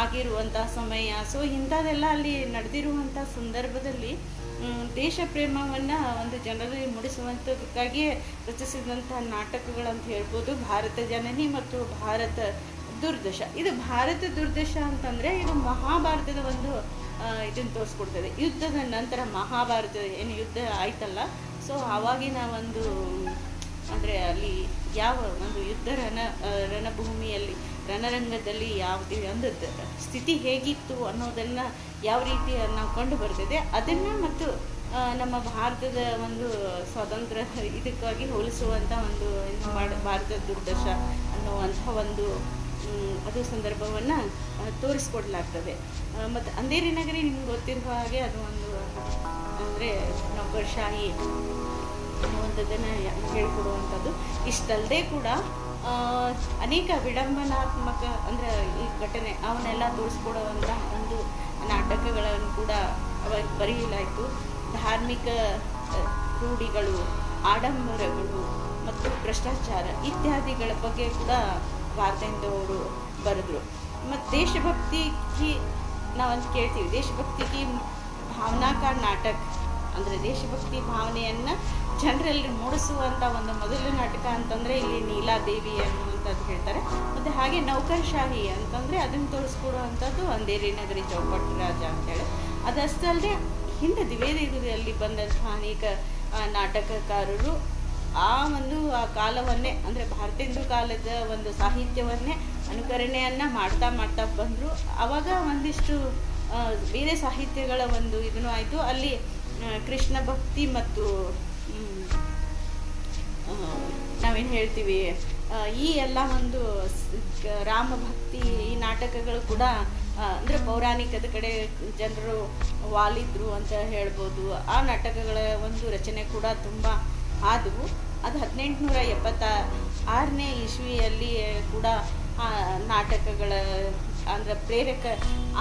ಆಗಿರುವಂಥ ಸಮಯ. ಸೊ ಇಂಥದ್ದೆಲ್ಲ ಅಲ್ಲಿ ನಡೆದಿರುವಂಥ ಸಂದರ್ಭದಲ್ಲಿ ದೇಶ ಪ್ರೇಮವನ್ನು ಒಂದು ಜನರಲ್ಲಿ ಮೂಡಿಸುವಂಥದ್ದಕ್ಕಾಗಿಯೇ ರಚಿಸಿದಂಥ ನಾಟಕಗಳಂತ ಹೇಳ್ಬೋದು. ಭಾರತ ಜನನಿ ಮತ್ತು ಭಾರತ ದುರ್ದಶ. ಇದು ಭಾರತ ದುರ್ದಶ ಅಂತಂದರೆ ಇದು ಮಹಾಭಾರತದ ಒಂದು ಇದನ್ನು ತೋರಿಸ್ಕೊಡ್ತದೆ. ಯುದ್ಧದ ನಂತರ ಮಹಾಭಾರತ ಏನು ಯುದ್ಧ ಆಯ್ತಲ್ಲ, ಸೊ ಆವಾಗಿನ ಒಂದು ಅಂದರೆ ಅಲ್ಲಿ ಯಾವ ಒಂದು ಯುದ್ಧ ರಣಭೂಮಿಯಲ್ಲಿ ರಣರಂಗದಲ್ಲಿ ಯಾವುದೇ ಒಂದು ಸ್ಥಿತಿ ಹೇಗಿತ್ತು ಅನ್ನೋದನ್ನು ಯಾವ ರೀತಿ ನಾವು ಕಂಡು ಬರ್ತದೆ ಅದನ್ನು ಮತ್ತು ನಮ್ಮ ಭಾರತದ ಒಂದು ಸ್ವಾತಂತ್ರ್ಯ ಇದಕ್ಕಾಗಿ ಹೋಲಿಸುವಂಥ ಒಂದು ಭಾರತ ದುರ್ದಶ ಅನ್ನುವಂಥ ಒಂದು ಅದು ಸಂದರ್ಭವನ್ನು ತೋರಿಸ್ಕೊಡ್ಲಾಗ್ತದೆ. ಮತ್ತು ಅಂಧೇರಿ ನಗರಿ ನಿಮ್ಗೆ ಗೊತ್ತಿರುವ ಹಾಗೆ ಅದು ಒಂದು ಅಂದರೆ ನೌಕರಶಾಹಿ ಅನ್ನುವಂಥದ್ದನ್ನು ಹೇಳಿಕೊಡುವಂಥದ್ದು. ಇಷ್ಟಲ್ಲದೆ ಕೂಡ ಅನೇಕ ವಿಡಂಬನಾತ್ಮಕ ಅಂದರೆ ಈ ಘಟನೆ ಅವನ್ನೆಲ್ಲ ತೋರಿಸ್ಕೊಡುವಂಥ ಒಂದು ನಾಟಕಗಳನ್ನು ಕೂಡ ಬರೆಯಲಾಯಿತು. ಧಾರ್ಮಿಕ ರೂಢಿಗಳು, ಆಡಂಬರಗಳು ಮತ್ತು ಭ್ರಷ್ಟಾಚಾರ ಇತ್ಯಾದಿಗಳ ಬಗ್ಗೆ ಕೂಡ ಭಾರತೇಂದವರು ಬರೆದರು. ಮತ್ತು ದೇಶಭಕ್ತಿಗೆ ನಾವಂತ ಕೇಳ್ತೀವಿ, ದೇಶಭಕ್ತಿಗೆ ಭಾವನಾಕಾರ ನಾಟಕ ಅಂದರೆ ದೇಶಭಕ್ತಿ ಭಾವನೆಯನ್ನು ಜನರಲ್ಲಿ ಮೂಡಿಸುವಂಥ ಒಂದು ಮೊದಲ ನಾಟಕ ಅಂತಂದರೆ ಇಲ್ಲಿ ನೀಲಾದೇವಿ ಅನ್ನುವಂಥದ್ದು ಹೇಳ್ತಾರೆ. ಮತ್ತು ಹಾಗೆ ನೌಕರಶಾಹಿ ಅಂತಂದರೆ ಅದನ್ನು ತೋರಿಸ್ಕೊಡುವಂಥದ್ದು ಅಂಧೇರಿ ನಗರಿ ಚೌಪಟ್ಟು ರಾಜ ಅಂತೇಳಿ. ಅದಷ್ಟಲ್ಲದೆ ಹಿಂದೆ ದ್ವಿವೇದಿಯಲ್ಲಿ ಬಂದಂಥ ಅನೇಕ ನಾಟಕಕಾರರು ಆ ಕಾಲವನ್ನೇ ಅಂದರೆ ಭಾರತೇಂದು ಕಾಲದ ಒಂದು ಸಾಹಿತ್ಯವನ್ನೇ ಅನುಕರಣೆಯನ್ನು ಮಾಡ್ತಾ ಬಂದರು. ಆವಾಗ ಒಂದಿಷ್ಟು ಬೇರೆ ಸಾಹಿತ್ಯಗಳ ಒಂದು ಇದನ್ನು ಆಯಿತು. ಅಲ್ಲಿ ಕೃಷ್ಣ ಭಕ್ತಿ ಮತ್ತು ನಾವೇನು ಹೇಳ್ತೀವಿ ಈ ಎಲ್ಲ ಒಂದು ರಾಮ ಭಕ್ತಿ ಈ ನಾಟಕಗಳು ಕೂಡ ಅಂದರೆ ಪೌರಾಣಿಕದ ಕಡೆ ಜನರು ವಾಲಿದ್ರು ಅಂತ ಹೇಳ್ಬೋದು. ಆ ನಾಟಕಗಳ ಒಂದು ರಚನೆ ಕೂಡ ತುಂಬ ಆದವು. ಅದು 1876ನೇ ಇಸ್ವಿಯಲ್ಲಿ ಕೂಡ ಆ ನಾಟಕಗಳ ಅಂದರೆ ಪ್ರೇರಕ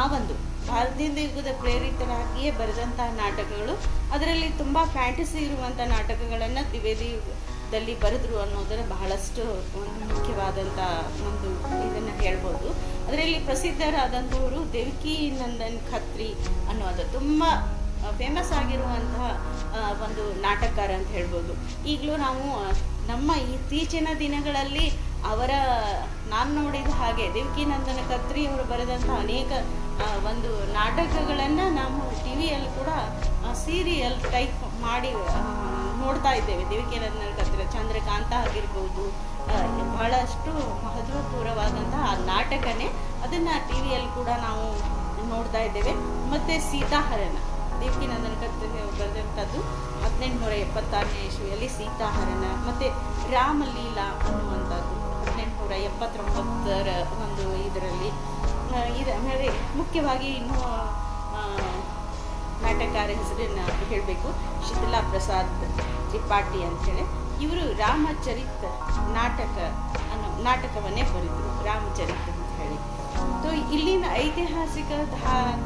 ಆ ಒಂದು ಭಾರತೀಯ ಯುಗದ ಪ್ರೇರಿತರಾಗಿಯೇ ಬರೆದಂಥ ನಾಟಕಗಳು. ಅದರಲ್ಲಿ ತುಂಬ ಫ್ಯಾಂಟಸಿ ಇರುವಂಥ ನಾಟಕಗಳನ್ನು ದ್ವಿವೇದಿ ಯುಗದಲ್ಲಿ ಬರೆದ್ರು ಅನ್ನೋದರ ಬಹಳಷ್ಟು ಒಂದು ಮುಖ್ಯವಾದಂಥ ಒಂದು ಇದನ್ನು ಹೇಳ್ಬೋದು. ಅದರಲ್ಲಿ ಪ್ರಸಿದ್ಧರಾದಂಥವರು ದೇವಕಿ ನಂದನ್ ಖತ್ರಿ ಅನ್ನೋದು ತುಂಬ ಫೇಮಸ್ ಆಗಿರುವಂತಹ ಒಂದು ನಾಟಕಕಾರ ಅಂತ ಹೇಳ್ಬೋದು. ಈಗಲೂ ನಾವು ನಮ್ಮ ಇತ್ತೀಚಿನ ದಿನಗಳಲ್ಲಿ ನಾನು ನೋಡಿದ ಹಾಗೆ ದೇವಕಿ ನಂದನ ಖತ್ರಿ ಅವರು ಬರೆದಂಥ ಅನೇಕ ಒಂದು ನಾಟಕಗಳನ್ನು ನಾವು ಟಿ ವಿಯಲ್ಲಿ ಕೂಡ ಸೀರಿಯಲ್ ಟೈಪ್ ಮಾಡಿ ನೋಡ್ತಾ ಇದ್ದೇವೆ. ದೇವಕಿ ನಂದನ ಖತ್ರಿ ಚಂದ್ರಕಾಂತ ಆಗಿರ್ಬೋದು, ಬಹಳಷ್ಟು ಮಹತ್ವಪೂರ್ಣವಾದಂತಹ ಆ ನಾಟಕನೇ. ಅದನ್ನು ಟಿ ವಿಯಲ್ಲಿ ಕೂಡ ನಾವು ನೋಡ್ತಾ ಇದ್ದೇವೆ. ಮತ್ತು ಸೀತಾಹರಣ ದೇವಕಿ ನಂದನ ಖತ್ರಿ ಬರೆದಂಥದ್ದು 1876ನೇ ಇಸ್ವಿಯಲ್ಲಿ ಸೀತಾಹರಣ. ಮತ್ತು ರಾಮಲೀಲಾ ಅನ್ನುವಂಥದ್ದು 1879ರ ಒಂದು ಇದರಲ್ಲಿ ಆಮೇಲೆ ಮುಖ್ಯವಾಗಿ ಇನ್ನೂ ನಾಟಕಕಾರ ಹೆಸರನ್ನು ಹೇಳಬೇಕು, ಶಿಥಿಲಾ ಪ್ರಸಾದ್ ತ್ರಿಪಾಠಿ ಅಂಥೇಳಿ. ಇವರು ರಾಮಚರಿತ್ ನಾಟಕವನ್ನೇ ಬರೆದರು, ರಾಮಚರಿತ್ ಅಂತ ಹೇಳಿ. ಸೊ ಇಲ್ಲಿನ ಐತಿಹಾಸಿಕ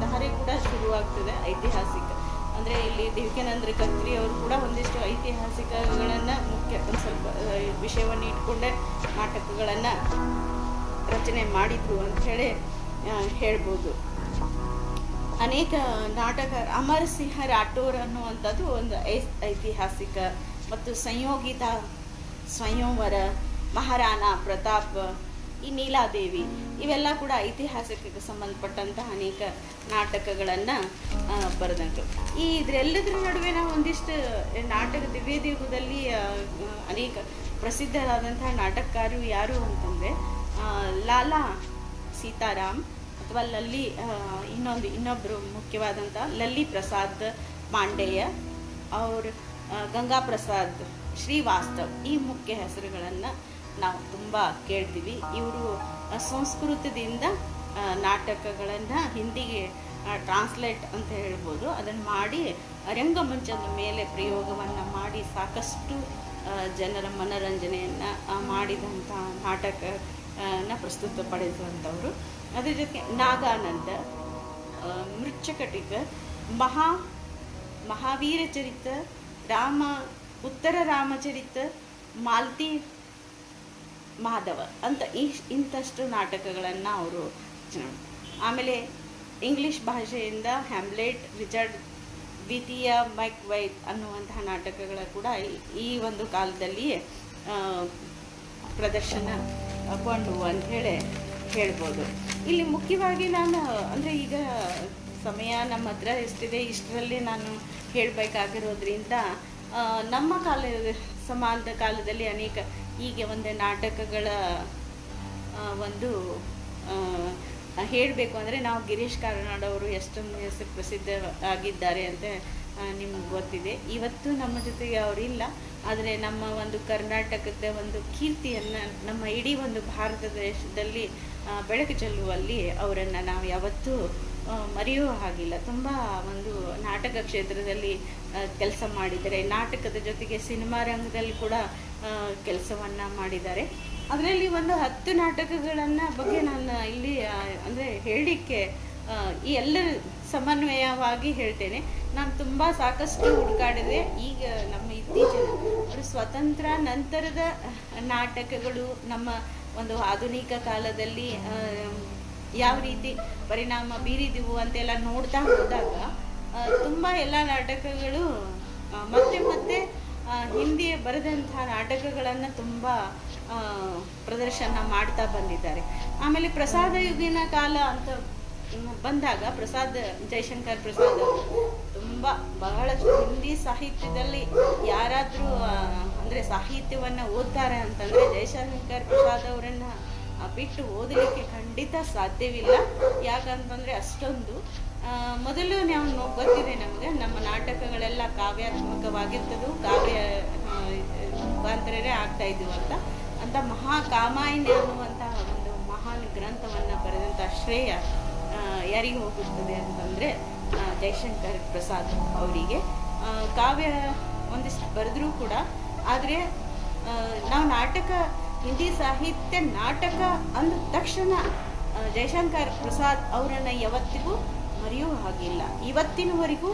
ಧಾರೆ ಕೂಡ ಶುರುವಾಗ್ತದೆ. ಐತಿಹಾಸಿಕ ಅಂದರೆ ಇಲ್ಲಿ ದೇವಕಿ ನಂದನ ಖತ್ರಿ ಅವರು ಕೂಡ ಒಂದಿಷ್ಟು ಐತಿಹಾಸಿಕಗಳನ್ನು ಒಂದು ಸ್ವಲ್ಪ ವಿಷಯವನ್ನು ಇಟ್ಕೊಂಡೆ ನಾಟಕಗಳನ್ನು ರಚನೆ ಮಾಡಿದರು ಅಂಥೇಳಿ ಹೇಳ್ಬೋದು. ಅನೇಕ ನಾಟಕ ಅಮರಸಿಂಹ ರಾಠೋರ್ ಅನ್ನುವಂಥದ್ದು ಒಂದು ಐತಿಹಾಸಿಕ, ಮತ್ತು ಸಂಯೋಗಿತ ಸ್ವಯಂವರ, ಮಹಾರಾಣಾ ಪ್ರತಾಪ್, ಈ ನೀಲಾದೇವಿ ಇವೆಲ್ಲ ಕೂಡ ಐತಿಹಾಸಿಕಕ್ಕೆ ಸಂಬಂಧಪಟ್ಟಂತಹ ಅನೇಕ ನಾಟಕಗಳನ್ನು ಬರೆದಂಥವು. ಇದರೆಲ್ಲದರ ನಡುವೆ ನಾವು ಒಂದಿಷ್ಟು ದ್ವಿವೇದಿ ಯುಗದಲ್ಲಿ ಅನೇಕ ಪ್ರಸಿದ್ಧರಾದಂತಹ ನಾಟಕಕಾರರು ಯಾರು ಅಂತಂದರೆ ಲಾಲಾ ಸೀತಾರಾಮ್ ಅಥವಾ ಇನ್ನೊಬ್ಬರು ಮುಖ್ಯವಾದಂಥ ಲಲ್ಲಿ ಪ್ರಸಾದ್ ಮಾಂಡೇಯ ಅವರು, ಗಂಗಾ ಪ್ರಸಾದ್ ಶ್ರೀವಾಸ್ತವ್, ಈ ಮುಖ್ಯ ಹೆಸರುಗಳನ್ನು ನಾವು ತುಂಬ ಕೇಳ್ತೀವಿ. ಇವರು ಸಂಸ್ಕೃತದಿಂದ ನಾಟಕಗಳನ್ನು ಹಿಂದಿಗೆ ಟ್ರಾನ್ಸ್ಲೇಟ್ ಅಂತ ಹೇಳ್ಬೋದು, ಅದನ್ನು ಮಾಡಿ ರಂಗಮಂಚದ ಮೇಲೆ ಪ್ರಯೋಗವನ್ನು ಮಾಡಿ ಸಾಕಷ್ಟು ಜನರ ಮನರಂಜನೆಯನ್ನು ಮಾಡಿದಂಥ ನಾಟಕನ ಪ್ರಸ್ತುತಪಡಿಸುವಂಥವರು. ಅದ್ರ ಜೊತೆಗೆ ನಾಗಾನಂದ, ಮೃಚ್ಛಕಟಿಕ, ಮಹಾವೀರ ಚರಿತ, ಉತ್ತರ ರಾಮಚರಿತ, ಮಾಲ್ತಿ ಮಾಧವ ಅಂತ ಇಂಥಷ್ಟು ನಾಟಕಗಳನ್ನು ಅವರು ಆಮೇಲೆ ಇಂಗ್ಲೀಷ್ ಭಾಷೆಯಿಂದ ಹ್ಯಾಮ್ಲೆಟ್, ರಿಚರ್ಡ್ ದ್ವಿತೀಯ, ಮೈಕ್ ವೈತ್ ಅನ್ನುವಂತಹ ನಾಟಕಗಳ ಕೂಡ ಈ ಒಂದು ಕಾಲದಲ್ಲಿ ಪ್ರದರ್ಶನಗೊಂಡು ಅಂತ ಹೇಳ್ಬೋದು. ಇಲ್ಲಿ ಮುಖ್ಯವಾಗಿ ನಾನು ಅಂದರೆ ಈಗ ಸಮಯ ನಮ್ಮ ಹತ್ರ ಎಷ್ಟಿದೆ ಇಷ್ಟರಲ್ಲಿ ನಾನು ಹೇಳಬೇಕಾಗಿರೋದ್ರಿಂದ ನಮ್ಮ ಸಮಾಜದ ಕಾಲದಲ್ಲಿ ಅನೇಕ ಹೀಗೆ ಒಂದು ನಾಟಕಗಳ ಒಂದು ಹೇಳಬೇಕು ಅಂದರೆ ನಾವು ಗಿರೀಶ್ ಕಾರ್ನಾಡ್ ಅವರು ಎಷ್ಟೊಂದು ಹೆಸರು ಪ್ರಸಿದ್ಧ ಆಗಿದ್ದಾರೆ ಅಂತ ನಿಮ್ಗೆ ಗೊತ್ತಿದೆ. ಇವತ್ತು ನಮ್ಮ ಜೊತೆಗೆ ಅವರಿಲ್ಲ, ಆದರೆ ನಮ್ಮ ಒಂದು ಕರ್ನಾಟಕದ ಒಂದು ಕೀರ್ತಿಯನ್ನು ನಮ್ಮ ಇಡೀ ಒಂದು ಭಾರತ ದೇಶದಲ್ಲಿ ಬೆಳಕು ಚೆಲ್ಲುವಲ್ಲಿ ಅವರನ್ನು ನಾವು ಯಾವತ್ತೂ ಮರೆಯುವ ಹಾಗಿಲ್ಲ. ತುಂಬ ಒಂದು ನಾಟಕ ಕ್ಷೇತ್ರದಲ್ಲಿ ಕೆಲಸ ಮಾಡಿದ್ದಾರೆ, ನಾಟಕದ ಜೊತೆಗೆ ಸಿನಿಮಾ ರಂಗದಲ್ಲಿ ಕೂಡ ಕೆಲಸವನ್ನು ಮಾಡಿದ್ದಾರೆ. ಅದರಲ್ಲಿ ಒಂದು 10 ನಾಟಕಗಳನ್ನು ಬಗ್ಗೆ ನಾನು ಇಲ್ಲಿ ಅಂದರೆ ಹೇಳಲಿಕ್ಕೆ ಈ ಎಲ್ಲ ಸಮನ್ವಯವಾಗಿ ಹೇಳ್ತೇನೆ. ನಾನು ತುಂಬ ಸಾಕಷ್ಟು ಹುಡುಕಾಡಿದೆ. ಈಗ ನಮ್ಮ ಇತ್ತೀಚಿನ ಸ್ವತಂತ್ರ ನಂತರದ ನಾಟಕಗಳು ನಮ್ಮ ಒಂದು ಆಧುನಿಕ ಕಾಲದಲ್ಲಿ ಯಾವ ರೀತಿ ಪರಿಣಾಮ ಬೀರಿದವು ಅಂತೆಲ್ಲ ನೋಡ್ತಾ ಹೋದಾಗ ತುಂಬ ಎಲ್ಲ ನಾಟಕಗಳು ಮತ್ತೆ ಹಿಂದಿ ಬರೆದಂಥ ನಾಟಕಗಳನ್ನು ತುಂಬ ಪ್ರದರ್ಶನ ಮಾಡ್ತಾ ಬಂದಿದ್ದಾರೆ. ಆಮೇಲೆ ಪ್ರಸಾದ ಯುಗಿನ ಕಾಲ ಅಂತ ಬಂದಾಗ ಜಯಶಂಕರ್ ಪ್ರಸಾದ್ ತುಂಬ ಬಹಳಷ್ಟು ಹಿಂದಿ ಸಾಹಿತ್ಯದಲ್ಲಿ ಯಾರಾದರೂ ಅಂದರೆ ಸಾಹಿತ್ಯವನ್ನು ಓದ್ತಾರೆ ಅಂತಂದರೆ ಜಯಶಂಕರ್ ಪ್ರಸಾದ್ ಅವರನ್ನು ಬಿಟ್ಟು ಓದಲಿಕ್ಕೆ ಖಂಡಿತ ಸಾಧ್ಯವಿಲ್ಲ. ಯಾಕಂತಂದರೆ ಅಷ್ಟೊಂದು ಮೊದಲು ನಾವು ಗೊತ್ತಿದೆ ನಮಗೆ, ನಮ್ಮ ನಾಟಕಗಳೆಲ್ಲ ಕಾವ್ಯಾತ್ಮಕವಾಗಿರ್ತದೆ, ಕಾವ್ಯ ಮುಖಾಂತರನೇ ಆಗ್ತಾ ಇದ್ವು ಅಂತ ಮಹಾಕಾಮಾಯಿನಿ ಅನ್ನುವಂತಹ ಒಂದು ಮಹಾನ್ ಗ್ರಂಥವನ್ನು ಬರೆದಂಥ ಶ್ರೇಯ ಯಾರಿಗೆ ಹೋಗುತ್ತದೆ ಅಂತಂದರೆ ಜಯಶಂಕರ್ ಪ್ರಸಾದ್ ಅವರಿಗೆ. ಕಾವ್ಯ ಒಂದಿಷ್ಟು ಬರೆದ್ರೂ ಕೂಡ, ಆದರೆ ನಾವು ಹಿಂದಿ ಸಾಹಿತ್ಯ ನಾಟಕ ಅಂದ ತಕ್ಷಣ ಜಯಶಂಕರ್ ಪ್ರಸಾದ್ ಅವರನ್ನು ಯಾವತ್ತಿಗೂ ಮರೆಯುವ ಹಾಗಿಲ್ಲ. ಇವತ್ತಿನವರೆಗೂ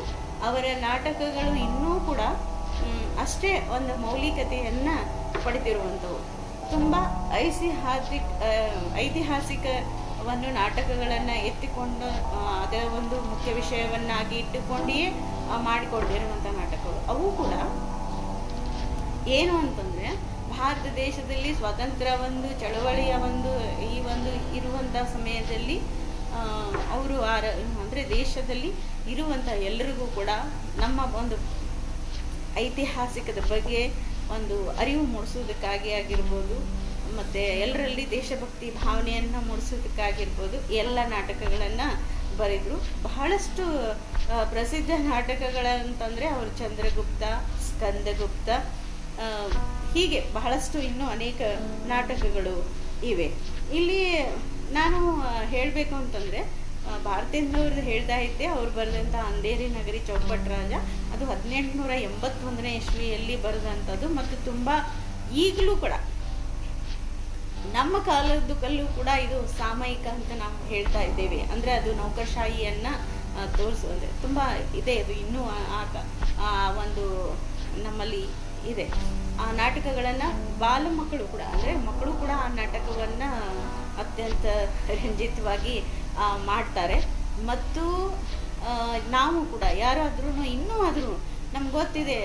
ಅವರ ನಾಟಕಗಳು ಇನ್ನೂ ಕೂಡ ಅಷ್ಟೇ ಒಂದು ಮೌಲಿಕತೆಯನ್ನು ಪಡೆದಿರುವಂಥವು. ತುಂಬ ಐತಿಹಾಸಿಕವನ್ನು ನಾಟಕಗಳನ್ನು ಎತ್ತಿಕೊಂಡು ಅದರ ಒಂದು ಮುಖ್ಯ ವಿಷಯವನ್ನಾಗಿ ಇಟ್ಟುಕೊಂಡಿಯೇ ಮಾಡಿಕೊಂಡಿರುವಂಥ ನಾಟಕಗಳು. ಅವು ಕೂಡ ಏನು ಅಂತಂದರೆ ಭಾರತ ದೇಶದಲ್ಲಿ ಸ್ವತಂತ್ರ ಒಂದು ಚಳವಳಿಯ ಇರುವಂಥ ಸಮಯದಲ್ಲಿ ಅವರು ಅಂದರೆ ದೇಶದಲ್ಲಿ ಇರುವಂಥ ಎಲ್ಲರಿಗೂ ಕೂಡ ನಮ್ಮ ಒಂದು ಐತಿಹಾಸಿಕದ ಬಗ್ಗೆ ಒಂದು ಅರಿವು ಮೂಡಿಸೋದಕ್ಕಾಗಿ ಆಗಿರ್ಬೋದು, ಮತ್ತು ಎಲ್ಲರಲ್ಲಿ ದೇಶಭಕ್ತಿ ಭಾವನೆಯನ್ನು ಮೂಡಿಸೋದಕ್ಕಾಗಿರ್ಬೋದು ಎಲ್ಲ ನಾಟಕಗಳನ್ನು ಬರೆದರು. ಬಹಳಷ್ಟು ಪ್ರಸಿದ್ಧ ನಾಟಕಗಳಂತಂದರೆ ಅವರು ಚಂದ್ರಗುಪ್ತ, ಸ್ಕಂದಗುಪ್ತ, ಹೀಗೆ ಬಹಳಷ್ಟು ಇನ್ನೂ ಅನೇಕ ನಾಟಕಗಳು ಇವೆ. ಇಲ್ಲಿ ನಾನು ಹೇಳಬೇಕು ಅಂತಂದರೆ ಭಾರತೇಂದ್ರವ್ರದ್ದು ಹೇಳ್ತಾ ಇದ್ದೆ, ಅವ್ರು ಬರೆದಂಥ ಅಂಧೇರಿ ನಗರಿ ಚೌಪಟ್ ರಾಜ ಅದು 1881ನೇ ಇಸ್ವಿಯಲ್ಲಿ ಬರೆದಂಥದ್ದು. ಮತ್ತು ತುಂಬ ಈಗಲೂ ಕೂಡ ನಮ್ಮ ಕಾಲದಕ್ಕಲ್ಲೂ ಕೂಡ ಇದು ಸಾಮಯಿಕ ಅಂತ ನಾವು ಹೇಳ್ತಾ ಇದ್ದೇವೆ. ಅಂದರೆ ಅದು ನೌಕರಶಾಹಿಯನ್ನು ತೋರಿಸುವಂತೆ ತುಂಬ ಇದೆ. ಅದು ಇನ್ನೂ ಒಂದು ನಮ್ಮಲ್ಲಿ ಇದೆ. ಆ ನಾಟಕಗಳನ್ನು ಮಕ್ಕಳು ಕೂಡ ಆ ನಾಟಕವನ್ನು ಅತ್ಯಂತ ರಂಜಿತವಾಗಿ ಮಾಡ್ತಾರೆ. ಮತ್ತು ನಾವು ಕೂಡ ಯಾರಾದ್ರೂ ಇನ್ನೂ ಆದರೂ ನಮ್ಗೆ ಗೊತ್ತಿದೆ,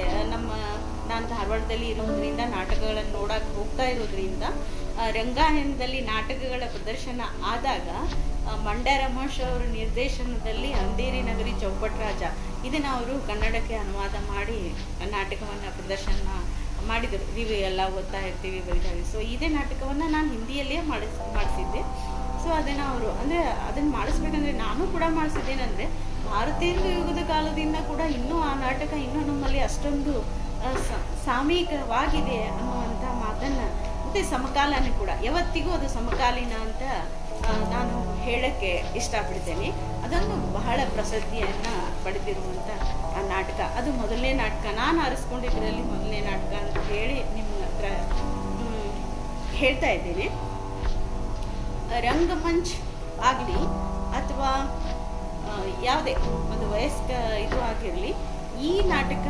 ನಾನು ಧಾರವಾಡದಲ್ಲಿ ಇರೋದ್ರಿಂದ ನಾಟಕಗಳನ್ನು ನೋಡಕ್ಕೆ ಹೋಗ್ತಾ ಇರೋದ್ರಿಂದ ರಂಗಾಯಣದಲ್ಲಿ ನಾಟಕಗಳ ಪ್ರದರ್ಶನ ಆದಾಗ ಮಂಡ್ಯ ರಮೇಶ್ ಅವರ ನಿರ್ದೇಶನದಲ್ಲಿ ಅಂಧೇರಿ ನಗರಿ ಚೌಪಟ್ ರಾಜ ಇದನ್ನು ಅವರು ಕನ್ನಡಕ್ಕೆ ಅನುವಾದ ಮಾಡಿ ನಾಟಕವನ್ನು ಪ್ರದರ್ಶನ ಮಾಡಿದರು. ರಿವ್ಯೂ ಎಲ್ಲ ಓದ್ತಾ ಇರ್ತೀವಿ, ಬರೀತಾ ಇರ್ತೀವಿ. ಸೊ ಇದೇ ನಾಟಕವನ್ನು ನಾನು ಹಿಂದಿಯಲ್ಲಿಯೇ ಮಾಡಿಸಿದ್ದೆ. ಸೊ ಅದನ್ನು ಅವರು ಅಂದರೆ ಅದನ್ನು ಮಾಡಿಸ್ಬೇಕಂದ್ರೆ ನಾನು ಕೂಡ ಮಾಡಿಸಿದ್ದೇನೆಂದರೆ ಭಾರತೀಯ ಯುಗದ ಕಾಲದಿಂದ ಕೂಡ ಇನ್ನೂ ಆ ನಾಟಕ ಇನ್ನೂ ನಮ್ಮಲ್ಲಿ ಅಷ್ಟೊಂದು ಸಾಮಯಿಕವಾಗಿದೆ ಅನ್ನುವಂಥ ಮಾತನ್ನು, ಮತ್ತು ಸಮಕಾಲನೂ ಕೂಡ ಯಾವತ್ತಿಗೂ ಅದು ಸಮಕಾಲೀನ ಅಂತ ನಾನು ಹೇಳೋಕ್ಕೆ ಇಷ್ಟಪಡ್ತೇನೆ. ಅದೊಂದು ಬಹಳ ಪ್ರಸಿದ್ಧಿಯನ್ನು ಪಡೆದಿರುವಂಥ ಆ ನಾಟಕ. ಅದು ಮೊದಲನೇ ನಾಟಕ, ನಾನು ಆರಿಸ್ಕೊಂಡಿದ್ದರಲ್ಲಿ ಮೊದಲನೇ ನಾಟಕ ಅಂತ ಹೇಳಿ ನಿಮ್ಮ ಹತ್ರ ಹೇಳ್ತಾ ಇದ್ದೇನೆ. ರಂಗಮಂಚ್ ಆಗಲಿ ಅಥವಾ ಯಾವುದೇ ಒಂದು ವಯಸ್ಕ ಇದು ಆಗಿರಲಿ, ಈ ನಾಟಕ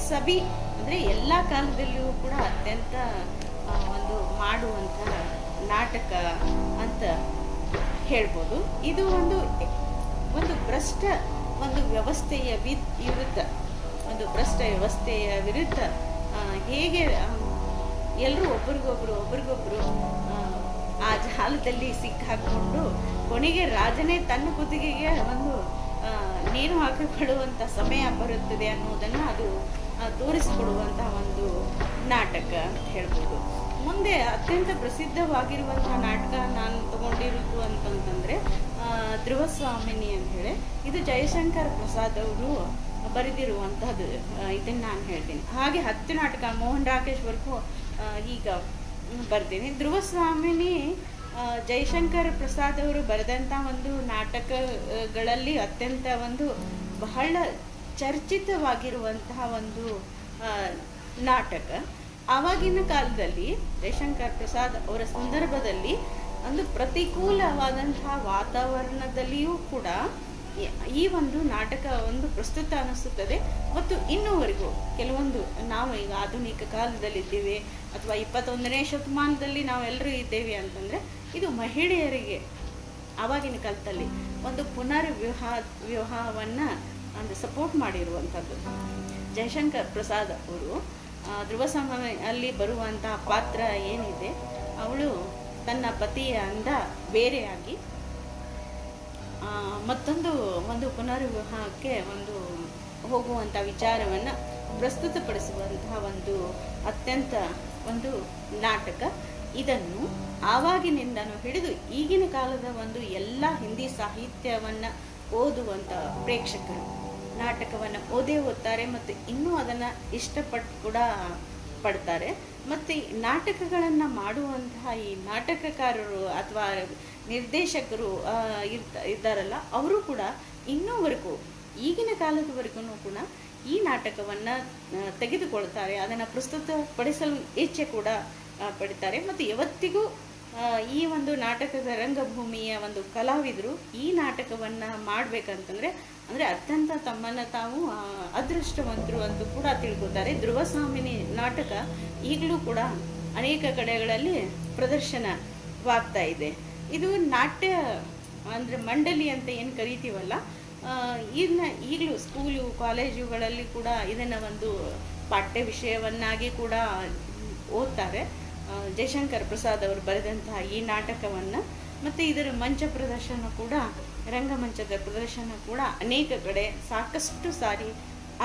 ಸಭಿ ಅಂದರೆ ಎಲ್ಲ ಕಾಲದಲ್ಲಿಯೂ ಕೂಡ ಅತ್ಯಂತ ಒಂದು ಮಾಡುವಂಥ ನಾಟಕ ಅಂತ ಹೇಳ್ಬೋದು. ಇದು ಒಂದು ಭ್ರಷ್ಟ ಒಂದು ವ್ಯವಸ್ಥೆಯ ವಿರುದ್ಧ, ಒಂದು ಭ್ರಷ್ಟ ವ್ಯವಸ್ಥೆಯ ವಿರುದ್ಧ ಹೇಗೆ ಎಲ್ಲರೂ ಒಬ್ರಿಗೊಬ್ರು ಆ ಜಾಲದಲ್ಲಿ ಸಿಕ್ಕಾಕೊಂಡು ಕೊನೆಗೆ ರಾಜನೇ ತನ್ನ ಕುತ್ತಿಗೆಗೆ ಒಂದು ನೇಣು ಹಾಕಿಕೊಳ್ಳುವಂಥ ಸಮಯ ಬರುತ್ತದೆ ಅನ್ನೋದನ್ನು ಅದು ತೋರಿಸಿಕೊಡುವಂಥ ಒಂದು ನಾಟಕ ಅಂತ ಹೇಳ್ಬೋದು. ಮುಂದೆ ಅತ್ಯಂತ ಪ್ರಸಿದ್ಧವಾಗಿರುವಂಥ ನಾಟಕ ನಾನು ತಗೊಂಡಿರೋದು ಅಂತಂತಂದರೆ ಧ್ರುವಸ್ವಾಮಿನಿ ಅಂತ ಹೇಳಿ, ಇದು ಜಯಶಂಕರ್ ಪ್ರಸಾದ್ ಅವರು ಬರೆದಿರುವಂಥದ್ದು. ಇದನ್ನು ನಾನು ಹೇಳ್ತೀನಿ. ಹಾಗೆ 10 ನಾಟಕ ಮೋಹನ್ ರಾಕೇಶ್ವರ್ಗೂ ಈಗ ಬರ್ತೀನಿ. ಧ್ರುವಸ್ವಾಮಿನಿ ಜಯಶಂಕರ್ ಪ್ರಸಾದ್ ಅವರು ಬರೆದಂಥ ಒಂದು ನಾಟಕಗಳಲ್ಲಿ ಅತ್ಯಂತ ಒಂದು ಬಹಳ ಚರ್ಚಿತವಾಗಿರುವಂತಹ ಒಂದು ನಾಟಕ. ಆವಾಗಿನ ಕಾಲದಲ್ಲಿ ಜಯಶಂಕರ್ ಪ್ರಸಾದ್ ಅವರ ಸಂದರ್ಭದಲ್ಲಿ ಒಂದು ಪ್ರತಿಕೂಲವಾದಂತಹ ವಾತಾವರಣದಲ್ಲಿಯೂ ಕೂಡ ಈ ಒಂದು ನಾಟಕ ಒಂದು ಪ್ರಸ್ತುತ ಅನಿಸುತ್ತದೆ. ಮತ್ತು ಇನ್ನೂವರೆಗೂ ಕೆಲವೊಂದು ನಾವು ಈಗ ಆಧುನಿಕ ಕಾಲದಲ್ಲಿದ್ದೇವೆ ಅಥವಾ 21ನೇ ಶತಮಾನದಲ್ಲಿ ನಾವೆಲ್ಲರೂ ಇದ್ದೇವೆ ಅಂತಂದರೆ, ಇದು ಮಹಿಳೆಯರಿಗೆ ಆವಾಗಿನ ಕಾಲದಲ್ಲಿ ಒಂದು ವಿವಾಹವನ್ನು ಒಂದು ಸಪೋರ್ಟ್ ಮಾಡಿರುವಂಥದ್ದು. ಜಯಶಂಕರ್ ಪ್ರಸಾದ್ ಅವರು ಧ್ರುವಸ್ವಾಮಿಯಲ್ಲಿ ಬರುವಂತಹ ಪಾತ್ರ ಏನಿದೆ, ಅವಳು ತನ್ನ ಪತಿಯಿಂದ ಬೇರೆಯಾಗಿ ಒಂದು ಪುನರ್ವಿವಾಹಕ್ಕೆ ಹೋಗುವಂಥ ವಿಚಾರವನ್ನು ಪ್ರಸ್ತುತಪಡಿಸುವಂತಹ ಒಂದು ಅತ್ಯಂತ ಒಂದು ನಾಟಕ. ಇದನ್ನು ಆವಾಗಿನಿಂದನೂ ಹಿಡಿದು ಈಗಿನ ಕಾಲದ ಒಂದು ಎಲ್ಲ ಹಿಂದಿ ಸಾಹಿತ್ಯವನ್ನು ಓದುವಂಥ ಪ್ರೇಕ್ಷಕರು ನಾಟಕವನ್ನು ಓದ್ತಾರೆ ಮತ್ತು ಇನ್ನೂ ಅದನ್ನು ಇಷ್ಟಪಟ್ಟು ಕೂಡ ಪಡ್ತಾರೆ. ಮತ್ತು ನಾಟಕಗಳನ್ನು ಮಾಡುವಂತಹ ಈ ನಾಟಕಕಾರರು ಅಥವಾ ನಿರ್ದೇಶಕರು ಇದ್ದಾರಲ್ಲ, ಅವರು ಕೂಡ ಇನ್ನೂವರೆಗೂ ಈಗಿನ ಕಾಲದವರೆಗೂ ಕೂಡ ಈ ನಾಟಕವನ್ನು ತೆಗೆದುಕೊಳ್ತಾರೆ, ಅದನ್ನು ಪ್ರಸ್ತುತಪಡಿಸಲು ಇಚ್ಛೆ ಕೂಡ ಪಡ್ತಾರೆ. ಮತ್ತು ಯಾವತ್ತಿಗೂ ಈ ಒಂದು ನಾಟಕದ ರಂಗಭೂಮಿಯ ಒಂದು ಕಲಾವಿದರು ಈ ನಾಟಕವನ್ನು ಮಾಡಬೇಕಂತಂದರೆ ಅತ್ಯಂತ ತಮ್ಮನ್ನು ತಾವು ಅದೃಷ್ಟವಂತರು ಅಂತ ಕೂಡ ತಿಳ್ಕೊತಾರೆ. ಧ್ರುವಸ್ವಾಮಿನಿ ನಾಟಕ ಈಗಲೂ ಕೂಡ ಅನೇಕ ಕಡೆಗಳಲ್ಲಿ ಪ್ರದರ್ಶನವಾಗ್ತಾ ಇದೆ. ಇದು ನಾಟ್ಯ ಅಂದರೆ ಮಂಡಳಿ ಅಂತ ಏನು ಕರಿತೀವಲ್ಲ, ಈಗಲೂ ಸ್ಕೂಲು ಕಾಲೇಜುಗಳಲ್ಲಿ ಕೂಡ ಇದನ್ನು ಒಂದು ಪಾಠ್ಯ ವಿಷಯವನ್ನಾಗಿ ಕೂಡ ಓದ್ತಾರೆ. ಜಯಶಂಕರ್ ಪ್ರಸಾದ್ ಅವರು ಬರೆದಂತಹ ಈ ನಾಟಕವನ್ನು ಮತ್ತು ಇದರ ಮಂಚ ಪ್ರದರ್ಶನ ಕೂಡ, ರಂಗಮಂಚದ ಪ್ರದರ್ಶನ ಕೂಡ ಅನೇಕ ಕಡೆ ಸಾಕಷ್ಟು ಸಾರಿ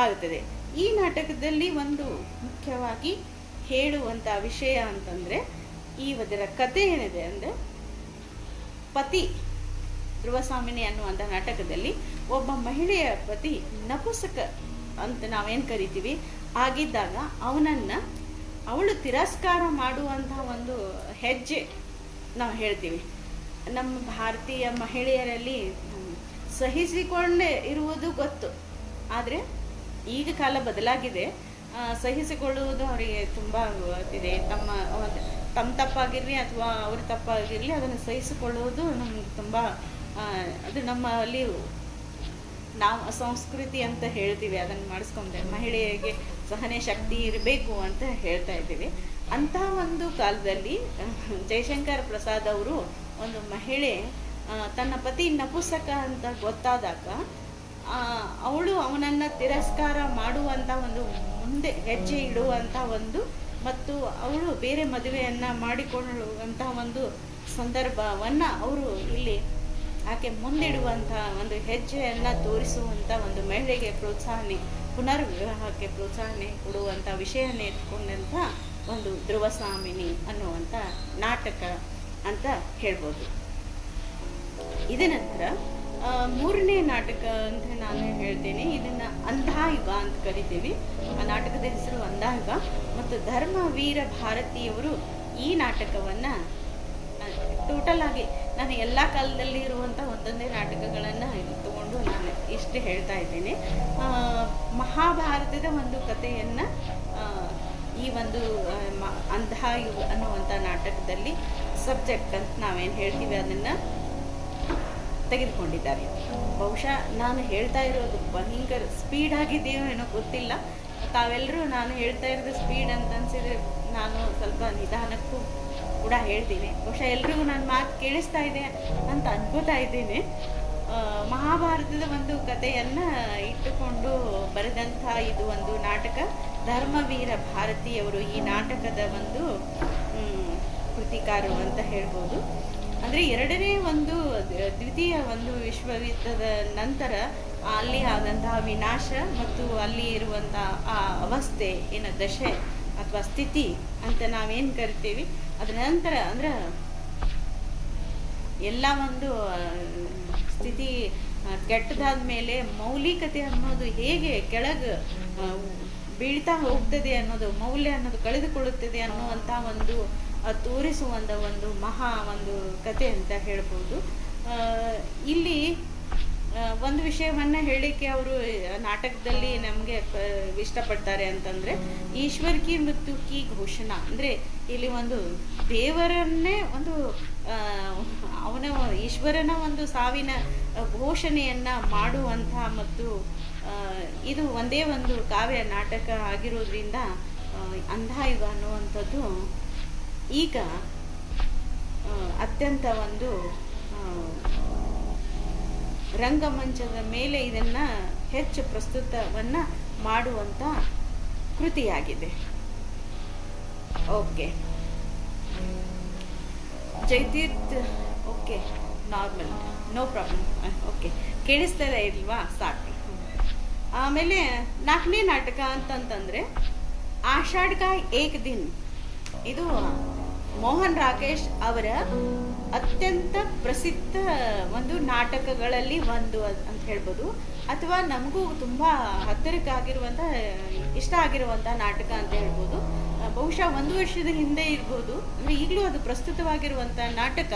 ಆಗುತ್ತದೆ. ಈ ನಾಟಕದಲ್ಲಿ ಒಂದು ಮುಖ್ಯವಾಗಿ ಹೇಳುವಂಥ ವಿಷಯ ಅಂತಂದರೆ, ಇದರ ಕತೆ ಏನಿದೆ ಅಂದರೆ, ಪತಿ ಧ್ರುವಸ್ವಾಮಿನಿ ಅನ್ನುವಂಥ ನಾಟಕದಲ್ಲಿ ಒಬ್ಬ ಮಹಿಳೆಯ ಪತಿ ನಪುಂಸಕ ಅಂತ ನಾವೇನು ಕರಿತೀವಿ ಆಗಿದ್ದಾಗ ಅವಳು ತಿರಸ್ಕಾರ ಮಾಡುವಂತಹ ಒಂದು ಹೆಜ್ಜೆ ನಾವು ಹೇಳ್ತೀವಿ. ನಮ್ಮ ಭಾರತೀಯ ಮಹಿಳೆಯರಲ್ಲಿ ಸಹಿಸಿಕೊಂಡೇ ಇರುವುದು ಗೊತ್ತು, ಆದರೆ ಈಗ ಕಾಲ ಬದಲಾಗಿದೆ. ಸಹಿಸಿಕೊಳ್ಳುವುದು ಅವರಿಗೆ ತುಂಬ ಇದೆ. ತಮ್ಮ ತಪ್ಪಾಗಿರಲಿ ಅಥವಾ ಅವ್ರ ತಪ್ಪಾಗಿರಲಿ, ಅದನ್ನು ಸಹಿಸಿಕೊಳ್ಳುವುದು ನಮ್ಗೆ ತುಂಬ ಅದು ನಮ್ಮಲ್ಲಿ ನಾವು ಸಂಸ್ಕೃತಿ ಅಂತ ಹೇಳ್ತೀವಿ. ಅದನ್ನು ಮಾಡಿಸ್ಕೊಂಡ್ರೆ ಮಹಿಳೆಯರಿಗೆ ಸಹನೆ ಶಕ್ತಿ ಇರಬೇಕು ಅಂತ ಹೇಳ್ತಾ ಇದ್ದೀವಿ. ಅಂತಹ ಒಂದು ಕಾಲದಲ್ಲಿ ಜಯಶಂಕರ್ ಪ್ರಸಾದ್ ಅವರು ಒಂದು ಮಹಿಳೆ ತನ್ನ ಪತಿ ನಪುಂಸಕ ಅಂತ ಗೊತ್ತಾದಾಗ ಅವಳು ಅವನನ್ನು ತಿರಸ್ಕಾರ ಮಾಡುವಂಥ ಒಂದು ಮುಂದೆ ಹೆಜ್ಜೆ ಇಡುವಂಥ ಒಂದು ಮತ್ತು ಅವಳು ಬೇರೆ ಮದುವೆಯನ್ನು ಮಾಡಿಕೊಳ್ಳುವಂಥ ಒಂದು ಸಂದರ್ಭವನ್ನು ಅವರು ಇಲ್ಲಿ ಆಕೆ ಮುಂದಿಡುವಂಥ ಒಂದು ಹೆಜ್ಜೆಯನ್ನು ತೋರಿಸುವಂಥ ಒಂದು ಮಹಿಳೆಗೆ ಪ್ರೋತ್ಸಾಹನೆ, ಪುನರ್ವಿವಾಹಕ್ಕೆ ಪ್ರೋತ್ಸಾಹನೆ ಕೊಡುವಂಥ ವಿಷಯವನ್ನು ಇಟ್ಕೊಂಡಂಥ ಒಂದು ಧ್ರುವಸ್ವಾಮಿನಿ ಅನ್ನುವಂಥ ನಾಟಕ ಅಂತ ಹೇಳ್ಬೋದು. ಇದ ನಂತರ 3ನೇ ನಾಟಕ ಅಂತ ನಾನು ಹೇಳ್ತೇನೆ. ಇದನ್ನು ಅಂಧಾಯುಗ ಅಂತ ಕರಿತೀವಿ. ಆ ನಾಟಕದ ಹೆಸರು ಅಂಧಾಯುಗ. ಮತ್ತು ಧರ್ಮವೀರ ಭಾರತಿಯವರು ಈ ನಾಟಕವನ್ನು ಟೋಟಲ್ ಆಗಿ ನಾನು ಎಲ್ಲ ಕಾಲದಲ್ಲಿ ಇರುವಂಥ ಒಂದೊಂದೇ ನಾಟಕಗಳನ್ನು ತಗೊಂಡು ನಾನು ಇಷ್ಟು ಹೇಳ್ತಾ ಇದ್ದೇನೆ. ಮಹಾಭಾರತದ ಒಂದು ಕಥೆಯನ್ನು ಈ ಒಂದು ಅಂಧಾಯುಗ್ ಅನ್ನುವಂಥ ನಾಟಕದಲ್ಲಿ ಸಬ್ಜೆಕ್ಟ್ ಅಂತ ನಾವೇನು ಹೇಳ್ತೀವಿ ಅದನ್ನು ತೆಗೆದುಕೊಂಡಿದ್ದಾರೆ. ಬಹುಶಃ ನಾನು ಹೇಳ್ತಾ ಇರೋದು ಭಯಂಕರ ಸ್ಪೀಡ್ ಆಗಿದೆಯೋ ಏನೋ ಗೊತ್ತಿಲ್ಲ. ತಾವೆಲ್ಲರೂ ನಾನು ಹೇಳ್ತಾ ಇರೋದು ಸ್ಪೀಡ್ ಅಂತ ಅನಿಸಿದರೆ ನಾನು ಸ್ವಲ್ಪ ನಿಧಾನಕ್ಕೂ ಕೂಡ ಹೇಳ್ತೀನಿ. ಬಹುಶಃ ಎಲ್ರಿಗೂ ನನ್ನ ಮಾತು ಕೇಳಿಸ್ತಾ ಇದೆ ಅಂತ ಅನ್ಕೋತಾ ಇದ್ದೇನೆ. ಮಹಾಭಾರತದ ಒಂದು ಕಥೆಯನ್ನು ಇಟ್ಟುಕೊಂಡು ಬರೆದಂಥ ಇದು ಒಂದು ನಾಟಕ. ಧರ್ಮವೀರ ಭಾರತಿಯವರು ಈ ನಾಟಕದ ಒಂದು ಕೃತಿಕಾರರು ಅಂತ ಹೇಳ್ಬೋದು. ಅಂದರೆ ಎರಡನೇ ಒಂದು ದ್ವಿತೀಯ ಒಂದು ವಿಶ್ವಯುದ್ಧದ ನಂತರ ಅಲ್ಲಿ ಆದಂತಹ ವಿನಾಶ ಮತ್ತು ಅಲ್ಲಿ ಇರುವಂಥ ಆ ಅವಸ್ಥೆ ಏನು ದಶೆ ಅಥವಾ ಸ್ಥಿತಿ ಅಂತ ನಾವೇನು ಕರಿತೀವಿ, ಅದರ ನಂತರ ಅಂದ್ರೆ ಎಲ್ಲ ಒಂದು ಸ್ಥಿತಿ ಕೆಟ್ಟದಾದ ಮೇಲೆ ಮೌಲಿಕತೆ ಅನ್ನೋದು ಹೇಗೆ ಕೆಳಗೆ ಬೀಳ್ತಾ ಹೋಗ್ತದೆ ಅನ್ನೋದು, ಮೌಲ್ಯ ಅನ್ನೋದು ಕಳೆದುಕೊಳ್ಳುತ್ತದೆ ಅನ್ನುವಂಥ ಒಂದು ತೋರಿಸುವಂಥ ಒಂದು ಮಹಾ ಒಂದು ಕತೆ ಅಂತ ಹೇಳ್ಬೋದು. ಇಲ್ಲಿ ಒಂದು ವಿಷಯವನ್ನು ಹೇಳಲಿಕ್ಕೆ ಅವರು ನಾಟಕದಲ್ಲಿ ನಮಗೆ ಇಷ್ಟಪಡ್ತಾರೆ ಅಂತಂದರೆ, ಈಶ್ವರ್ ಕಿ ಮೃತ್ಯು ಕಿ ಘೋಷಣಾ, ಅಂದರೆ ಇಲ್ಲಿ ಒಂದು ದೇವರನ್ನೇ ಒಂದು ಅವನ ಈಶ್ವರನ ಒಂದು ಸಾವಿನ ಘೋಷಣೆಯನ್ನು ಮಾಡುವಂಥ ಮತ್ತು ಇದು ಒಂದೇ ಒಂದು ಕಾವ್ಯ ನಾಟಕ ಆಗಿರೋದ್ರಿಂದ ಅಂಧಾಯುಗ ಅನ್ನುವಂಥದ್ದು ಈಗ ಅತ್ಯಂತ ಒಂದು ರಂಗಮಂಚದ ಮೇಲೆ ಇದನ್ನು ಹೆಚ್ಚು ಪ್ರಸ್ತುತವನ್ನು ಮಾಡುವಂಥ ಕೃತಿಯಾಗಿದೆ. Okay, Jayatirtha. Okay, normal, no problem. Okay, ಕೇಳಿಸ್ತಾರ ಇಲ್ವಾ? ಸಾಕು. ಆಮೇಲೆ 4ನೇ ನಾಟಕ ಅಂತಂತಂದರೆ ಆಷಾಢ ಕಾ ಏಕ್ ದಿನ್. ಇದು ಮೋಹನ್ ರಾಕೇಶ್ ಅವರ ಅತ್ಯಂತ ಪ್ರಸಿದ್ಧ ಒಂದು ನಾಟಕಗಳಲ್ಲಿ ಒಂದು ಅಂತ ಹೇಳ್ಬೋದು, ಅಥವಾ ನಮಗೂ ತುಂಬ ಹತ್ತಿರಕ್ಕಾಗಿರುವಂಥ ಇಷ್ಟ ಆಗಿರುವಂಥ ನಾಟಕ ಅಂತ ಹೇಳ್ಬೋದು. ಬಹುಶಃ 1 ವರ್ಷದ ಹಿಂದೆ ಇರ್ಬೋದು, ಅಂದರೆ ಈಗಲೂ ಅದು ಪ್ರಸ್ತುತವಾಗಿರುವಂಥ ನಾಟಕ.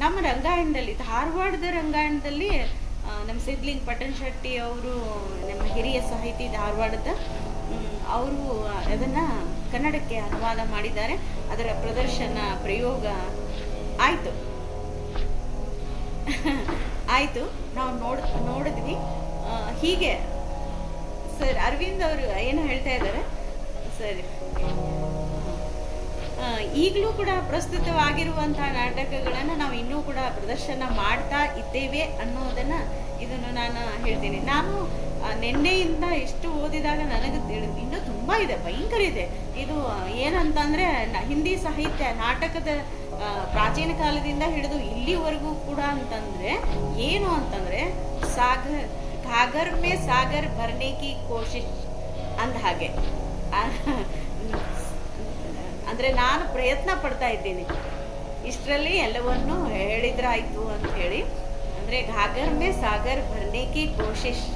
ನಮ್ಮ ರಂಗಾಯಣದಲ್ಲಿ, ಧಾರವಾಡದ ರಂಗಾಯಣದಲ್ಲಿ ನಮ್ಮ ಸಿದ್ಲಿಂಗ್ ಪಟ್ಟಣ್ ಶೆಟ್ಟಿ ಅವರು, ನಮ್ಮ ಹಿರಿಯ ಸಾಹಿತಿ ಧಾರವಾಡದ, ಅವರು ಅದನ್ನು ಕನ್ನಡಕ್ಕೆ ಅನುವಾದ ಮಾಡಿದ್ದಾರೆ. ಅದರ ಪ್ರದರ್ಶನ ಪ್ರಯೋಗ ಆಯಿತು ನಾವು ನೋಡಿದ್ವಿ. ಹೀಗೆ ಸರ್ ಅರವಿಂದ್ ಅವರು ಏನು ಹೇಳ್ತಾ ಇದ್ದಾರೆ ಸರ್, ಈಗಲೂ ಕೂಡ ಪ್ರಸ್ತುತವಾಗಿರುವಂಥ ನಾಟಕಗಳನ್ನು ನಾವು ಇನ್ನೂ ಕೂಡ ಪ್ರದರ್ಶನ ಮಾಡ್ತಾ ಇದ್ದೇವೆ ಅನ್ನೋದನ್ನು ಇದನ್ನು ನಾನು ಹೇಳ್ತೀನಿ. ನಾನು ನಿನ್ನೆಯಿಂದ ಎಷ್ಟು ಓದಿದಾಗ ನನಗೆ ಇನ್ನೂ ತುಂಬ ಇದೆ, ಭಯಂಕರ ಇದೆ. ಇದು ಏನಂತಂದರೆ ಹಿಂದಿ ಸಾಹಿತ್ಯ ನಾಟಕದ ಪ್ರಾಚೀನ ಕಾಲದಿಂದ ಹಿಡಿದು ಇಲ್ಲಿವರೆಗೂ ಕೂಡ ಅಂತಂದರೆ ಏನು ಅಂತಂದರೆ ಘಾಗರ್ ಮೇ ಸಾಗರ್ ಭರ್ನೆ ಕಿ ಕೋಶಿಶ್ ಅಂದ ಹಾಗೆ. ಅಂದರೆ ನಾನು ಪ್ರಯತ್ನ ಪಡ್ತಾ ಇದ್ದೀನಿ, ಇಷ್ಟರಲ್ಲಿ ಎಲ್ಲವನ್ನೂ ಹೇಳಿದ್ರಾಯ್ತು ಅಂತ ಹೇಳಿ. ಅಂದರೆ ಘಾಗರ್ ಮೇ ಸಾಗರ್ ಭರ್ನೆ ಕಿ ಕೋಶಿಶ್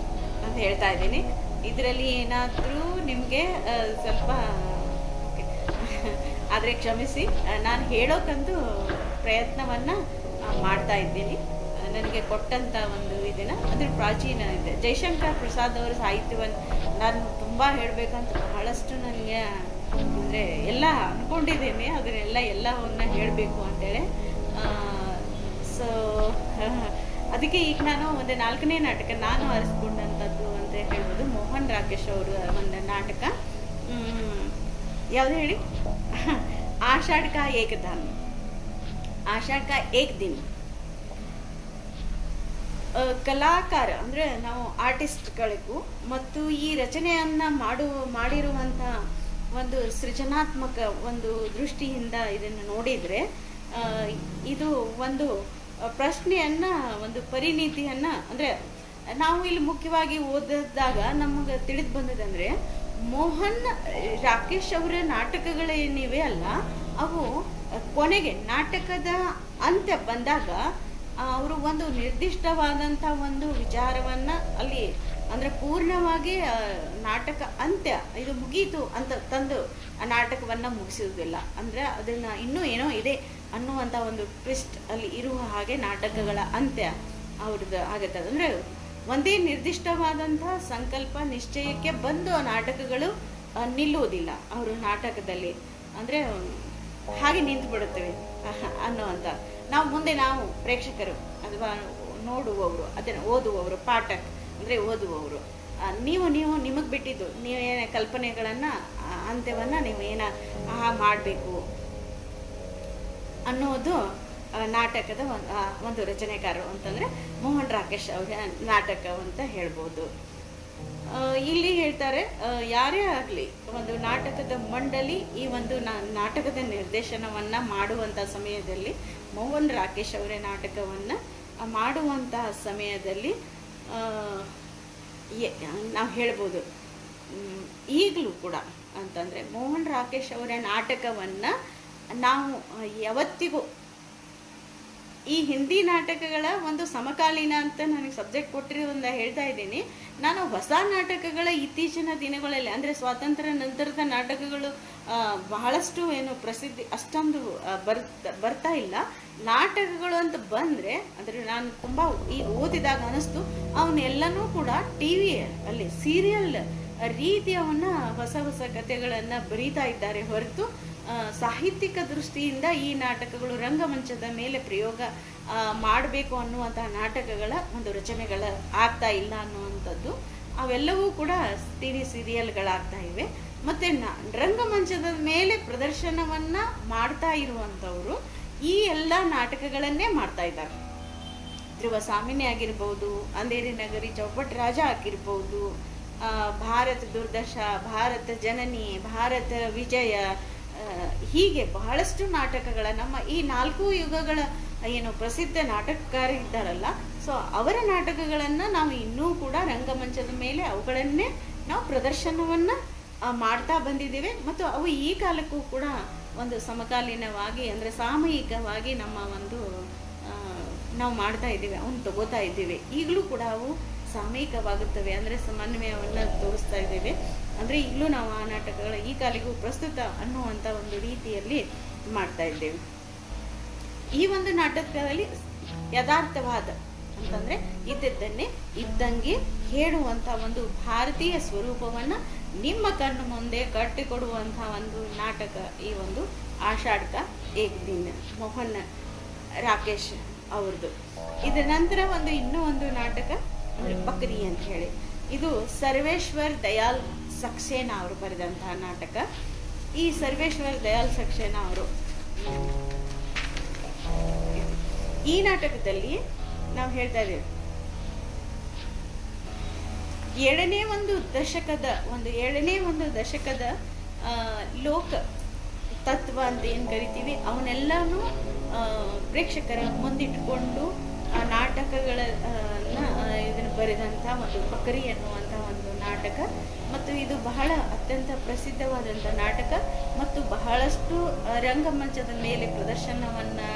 ಅಂತ ಹೇಳ್ತಾ ಇದ್ದೀನಿ. ಇದರಲ್ಲಿ ಏನಾದರೂ ನಿಮಗೆ ಸ್ವಲ್ಪ ಆದರೆ ಕ್ಷಮಿಸಿ, ನಾನು ಹೇಳೋಕ್ಕಂತೂ ಪ್ರಯತ್ನವನ್ನು ಮಾಡ್ತಾ ಇದ್ದೀನಿ. ನನಗೆ ಕೊಟ್ಟಂಥ ಒಂದು ಇದನ್ನು ಅದ್ರ ಪ್ರಾಚೀನ ಇದೆ. ಜಯಶಂಕರ್ ಪ್ರಸಾದ್ ಅವರ ಸಾಹಿತ್ಯವನ್ನು ನಾನು ತುಂಬ ಹೇಳಬೇಕಂತ ಬಹಳಷ್ಟು ನನಗೆ ಅಂದರೆ ಎಲ್ಲ ಅಂದ್ಕೊಂಡಿದ್ದೀನಿ, ಅದನ್ನೆಲ್ಲ ಎಲ್ಲವನ್ನ ಹೇಳಬೇಕು ಅಂತೇಳಿ. ಸೊ ಅದಕ್ಕೆ ಈಗ ನಾನು ಒಂದು 4ನೇ ನಾಟಕ ನಾನು ಆರಿಸ್ಕೊಂಡಂಥದ್ದು ಅಂತ ಹೇಳ್ಬೋದು. ಮೋಹನ್ ರಾಕೇಶ್ ಅವರ ಒಂದು ನಾಟಕ ಯಾವುದು ಹೇಳಿ, ಆಷಾಢ ಕಾ ಏಕ್ ದಿನ್. ಆಷಾಢ ಕಾ ಏಕ್ ದಿನ್. ಕಲಾಕಾರ ಅಂದರೆ ನಾವು ಆರ್ಟಿಸ್ಟ್ಗಳಿಗೂ ಮತ್ತು ಈ ರಚನೆಯನ್ನು ಮಾಡಿರುವಂಥ ಒಂದು ಸೃಜನಾತ್ಮಕ ಒಂದು ದೃಷ್ಟಿಯಿಂದ ಇದನ್ನು ನೋಡಿದರೆ ಇದು ಒಂದು ಪ್ರಶ್ನೆಯನ್ನು, ಒಂದು ಪರಿಣಿತಿಯನ್ನು, ಅಂದರೆ ನಾವು ಇಲ್ಲಿ ಮುಖ್ಯವಾಗಿ ಓದಿದಾಗ ನಮಗೆ ತಿಳಿದು ಬಂದದಂದರೆ, ಮೋಹನ್ ರಾಕೇಶ್ ಅವರ ನಾಟಕಗಳೇನಿವೆ ಅಲ್ಲ, ಅವು ಕೊನೆಗೆ ನಾಟಕದ ಅಂತ್ಯ ಬಂದಾಗ ಅವರು ಒಂದು ನಿರ್ದಿಷ್ಟವಾದಂಥ ಒಂದು ವಿಚಾರವನ್ನು ಅಲ್ಲಿ, ಅಂದರೆ ಪೂರ್ಣವಾಗಿ ನಾಟಕ ಅಂತ್ಯ ಇದು ಮುಗೀತು ಅಂತ ತಂದು ಆ ನಾಟಕವನ್ನು ಮುಗಿಸೋದಿಲ್ಲ. ಅಂದರೆ ಅದನ್ನು ಇನ್ನೂ ಏನೋ ಇದೆ ಅನ್ನುವಂಥ ಒಂದು ಟ್ವಿಸ್ಟ್ ಅಲ್ಲಿ ಇರುವ ಹಾಗೆ ನಾಟಕಗಳ ಅಂತ್ಯ ಅವ್ರದ್ದು ಆಗುತ್ತದೆ. ಅಂದರೆ ಒಂದೇ ನಿರ್ದಿಷ್ಟವಾದಂಥ ಸಂಕಲ್ಪ ನಿಶ್ಚಯಕ್ಕೆ ಬಂದು ಆ ನಾಟಕಗಳು ನಿಲ್ಲುವುದಿಲ್ಲ. ಅವರು ನಾಟಕದಲ್ಲಿ ಅಂದರೆ ಹಾಗೆ ನಿಂತು ಬಿಡುತ್ತವೆ ಅನ್ನುವಂಥ. ನಾವು ಪ್ರೇಕ್ಷಕರು ಅಥವಾ ನೋಡುವವರು, ಅದನ್ನು ಓದುವವರು, ಪಾಠಕ್ ಅಂದರೆ ಓದುವವರು, ನೀವು ನಿಮಗೆ ಬಿಟ್ಟಿದ್ದು, ನೀವೇನ ಕಲ್ಪನೆಗಳನ್ನು ಅಂತ್ಯವನ್ನು ನೀವು ಮಾಡಬೇಕು ಅನ್ನೋದು ನಾಟಕದ ಒಂದು ರಚನೆಕಾರರು ಅಂತಂದರೆ ಮೋಹನ್ ರಾಕೇಶ್ ಅವರ ನಾಟಕ ಅಂತ ಹೇಳ್ಬೋದು. ಇಲ್ಲಿ ಹೇಳ್ತಾರೆ, ಯಾರೇ ಆಗಲಿ ಒಂದು ನಾಟಕದ ಮಂಡಳಿ ಈ ಒಂದು ನಾಟಕದ ನಿರ್ದೇಶನವನ್ನು ಮಾಡುವಂಥ ಸಮಯದಲ್ಲಿ, ಮೋಹನ್ ರಾಕೇಶ್ ಅವರ ನಾಟಕವನ್ನು ಮಾಡುವಂತಹ ಸಮಯದಲ್ಲಿ ನಾವು ಹೇಳ್ಬೋದು ಈಗಲೂ ಕೂಡ ಅಂತಂದರೆ ಮೋಹನ್ ರಾಕೇಶ್ ಅವರ ನಾಟಕವನ್ನು ನಾವು ಯಾವತ್ತಿಗೂ ಈ ಹಿಂದಿ ನಾಟಕಗಳ ಒಂದು ಸಮಕಾಲೀನ ಅಂತ ನನಗೆ ಸಬ್ಜೆಕ್ಟ್ ಕೊಟ್ಟಿರೋದ್ರಿಂದ ಹೇಳ್ತಾ ಇದ್ದೀನಿ. ನಾನು ಹೊಸ ನಾಟಕಗಳ ಇತ್ತೀಚಿನ ದಿನಗಳಲ್ಲಿ ಅಂದರೆ ಸ್ವಾತಂತ್ರ್ಯ ನಂತರದ ನಾಟಕಗಳು ಬಹಳಷ್ಟು ಪ್ರಸಿದ್ಧಿ ಅಷ್ಟೊಂದು ಬರ್ತಾ ಇಲ್ಲ. ನಾಟಕಗಳು ಅಂತ ಬಂದರೆ ಅಂದರೆ ನಾನು ತುಂಬ ಈಗ ಓದಿದಾಗ ಅನ್ನಿಸ್ತು, ಅವನ್ನೆಲ್ಲನೂ ಕೂಡ ಟಿ ವಿಯಲ್ಲಿ ಸೀರಿಯಲ್ ರೀತಿಯವನ್ನ ಹೊಸ ಹೊಸ ಕಥೆಗಳನ್ನು ಬರೀತಾ ಇದ್ದಾರೆ ಹೊರತು ಸಾಹಿತ್ಯಿಕ ದೃಷ್ಟಿಯಿಂದ ಈ ನಾಟಕಗಳು ರಂಗಮಂಚದ ಮೇಲೆ ಪ್ರಯೋಗ ಮಾಡಬೇಕು ಅನ್ನುವಂತಹ ನಾಟಕಗಳ ಒಂದು ರಚನೆಗಳ ಆಗ್ತಾ ಇಲ್ಲ ಅನ್ನುವಂಥದ್ದು. ಅವೆಲ್ಲವೂ ಕೂಡ ಟಿ ವಿ ಸೀರಿಯಲ್ಗಳಾಗ್ತಾ ಇವೆ. ಮತ್ತು ರಂಗಮಂಚದ ಮೇಲೆ ಪ್ರದರ್ಶನವನ್ನು ಮಾಡ್ತಾ ಇರುವಂಥವರು ಈ ಎಲ್ಲ ನಾಟಕಗಳನ್ನೇ ಮಾಡ್ತಾ ಇದ್ದಾರೆ. ಧ್ರುವ ಸಾಮಿನಿ ಆಗಿರ್ಬೋದು, ಅಂಧೇರಿ ನಗರಿ ಚೌಪಟ್ ರಾಜ ಆಗಿರ್ಬೋದು, ಭಾರತ ದುರ್ದಶ, ಭಾರತ ಜನನಿ, ಭಾರತ ವಿಜಯ, ಹೀಗೆ ಬಹಳಷ್ಟು ನಾಟಕಗಳ ನಮ್ಮ ಈ 4 ಯುಗಗಳ ಪ್ರಸಿದ್ಧ ನಾಟಕಕಾರ ಇದ್ದಾರಲ್ಲ, ಸೊ ಅವರ ನಾಟಕಗಳನ್ನು ನಾವು ಇನ್ನೂ ಕೂಡ ರಂಗಮಂಚದ ಮೇಲೆ ಅವುಗಳನ್ನೇ ನಾವು ಪ್ರದರ್ಶನವನ್ನು ಮಾಡ್ತಾ ಬಂದಿದ್ದೇವೆ. ಮತ್ತು ಅವು ಈ ಕಾಲಕ್ಕೂ ಕೂಡ ಒಂದು ಸಮಕಾಲೀನವಾಗಿ ಅಂದರೆ ಸಾಮಯಿಕವಾಗಿ ನಮ್ಮ ಒಂದು ನಾವು ಮಾಡ್ತಾ ಇದ್ದೀವಿ, ಅವನು ತಗೋತಾ ಇದ್ದೀವಿ. ಈಗಲೂ ಕೂಡ ಅವು ಸಾಮಯಿಕವಾಗುತ್ತವೆ, ಅಂದರೆ ಸಮನ್ವಯವನ್ನು ತೋರಿಸ್ತಾ ಇದ್ದೇವೆ. ಅಂದರೆ ಈಗಲೂ ನಾವು ಆ ನಾಟಕಗಳ ಈ ಕಾಲಿಗೂ ಪ್ರಸ್ತುತ ಅನ್ನುವಂಥ ಒಂದು ರೀತಿಯಲ್ಲಿ ಮಾಡ್ತಾ ಇದ್ದೇವೆ. ಈ ಒಂದು ನಾಟಕದಲ್ಲಿ ಯಥಾರ್ಥವಾದ ಅಂತಂದರೆ ಇದ್ದದ್ದನ್ನೇ ಇದ್ದಂಗೆ ಹೇಳುವಂಥ ಒಂದು ಭಾರತೀಯ ಸ್ವರೂಪವನ್ನು ನಿಮ್ಮ ಕಣ್ಣು ಮುಂದೆ ಕಟ್ಟಿಕೊಡುವಂಥ ಒಂದು ನಾಟಕ ಈ ಒಂದು ಆಷಾಢಕ ಏಕ್ ದಿನ, ಮೋಹನ್ ರಾಕೇಶ್ ಅವ್ರದ್ದು. ಇದರ ನಂತರ ಇನ್ನೂ ಒಂದು ನಾಟಕ ಅಂದರೆ ಬಕ್ರಿ ಅಂತ ಹೇಳಿ, ಇದು ಸರ್ವೇಶ್ವರ್ ದಯಾಲ್ ಸಕ್ಸೇನಾ ಅವರು ಬರೆದಂತಹ ನಾಟಕ. ಈ ಸರ್ವೇಶ್ವರ್ ದಯಾಲ್ ಸಕ್ಸೇನಾ ಅವರು ಈ ನಾಟಕದಲ್ಲಿ ನಾವು ಹೇಳ್ತಾ ಇದ್ದೇವೆ ಏಳನೇ ಒಂದು ದಶಕದ ಲೋಕ ತತ್ವ ಅಂತ ಏನು ಕರಿತೀವಿ ಅವನ್ನೆಲ್ಲನೂ ಪ್ರೇಕ್ಷಕರ ಮುಂದಿಟ್ಟುಕೊಂಡು ಆ ನಾಟಕಗಳ ಇದನ್ನು ಬರೆದಂಥ ಒಂದು ಬಕರಿ ಎನ್ನುವಂಥ ಒಂದು ನಾಟಕ. ಮತ್ತು ಇದು ಬಹಳ ಅತ್ಯಂತ ಪ್ರಸಿದ್ಧವಾದಂಥ ನಾಟಕ ಮತ್ತು ಬಹಳಷ್ಟು ರಂಗಮಂಚದ ಮೇಲೆ ಪ್ರದರ್ಶನವನ್ನು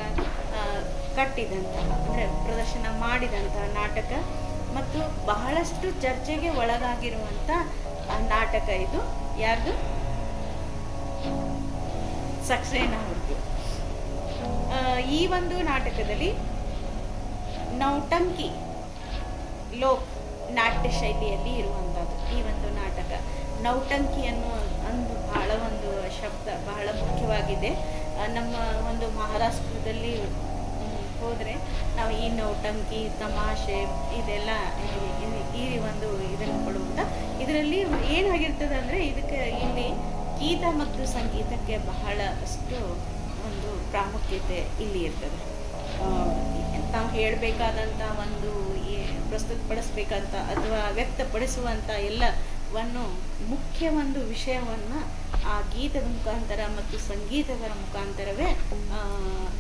ಕಟ್ಟಿದಂತಹ ಅಂದರೆ ಪ್ರದರ್ಶನ ಮಾಡಿದಂತಹ ನಾಟಕ ಮತ್ತು ಬಹಳಷ್ಟು ಚರ್ಚೆಗೆ ಒಳಗಾಗಿರುವಂಥ ನಾಟಕ. ಇದು ಯಾರ್ದು? ಸಕ್ಸೇನಾ ಅವ್ರದ್ದು. ಈ ಒಂದು ನಾಟಕದಲ್ಲಿ ನೌಟಂಕಿ ಲೋಕ್ ನಾಟ್ಯ ಶೈಲಿಯಲ್ಲಿ ಇರುವಂಥದ್ದು ಈ ಒಂದು ನಾಟಕ. ನೌಟಂಕಿ ಅನ್ನುವ ಒಂದು ಬಹಳ ಒಂದು ಶಬ್ದ ಬಹಳ ಮುಖ್ಯವಾಗಿದೆ. ನಮ್ಮ ಒಂದು ಮಹಾರಾಷ್ಟ್ರದಲ್ಲಿ ಹೋದರೆ ನಾವು ಈ ನೌಟಂಕಿ, ತಮಾಷೆ ಇದೆಲ್ಲ ಈ ಒಂದು ಇದನ್ನು ಕೊಡುವಂಥ ಇದರಲ್ಲಿ ಏನಾಗಿರ್ತದೆ ಅಂದರೆ ಇದಕ್ಕೆ ಇಲ್ಲಿ ಗೀತ ಮತ್ತು ಸಂಗೀತಕ್ಕೆ ಬಹಳಷ್ಟು ಒಂದು ಪ್ರಾಮುಖ್ಯತೆ ಇಲ್ಲಿ ಇರ್ತದೆ. ನಾವು ಹೇಳಬೇಕಾದಂಥ ಒಂದು ಪ್ರಸ್ತುತಪಡಿಸ್ಬೇಕಂತ ಅಥವಾ ವ್ಯಕ್ತಪಡಿಸುವಂಥ ಎಲ್ಲವನ್ನು ಮುಖ್ಯ ಒಂದು ವಿಷಯವನ್ನು ಆ ಗೀತದ ಮುಖಾಂತರ ಮತ್ತು ಸಂಗೀತದ ಮುಖಾಂತರವೇ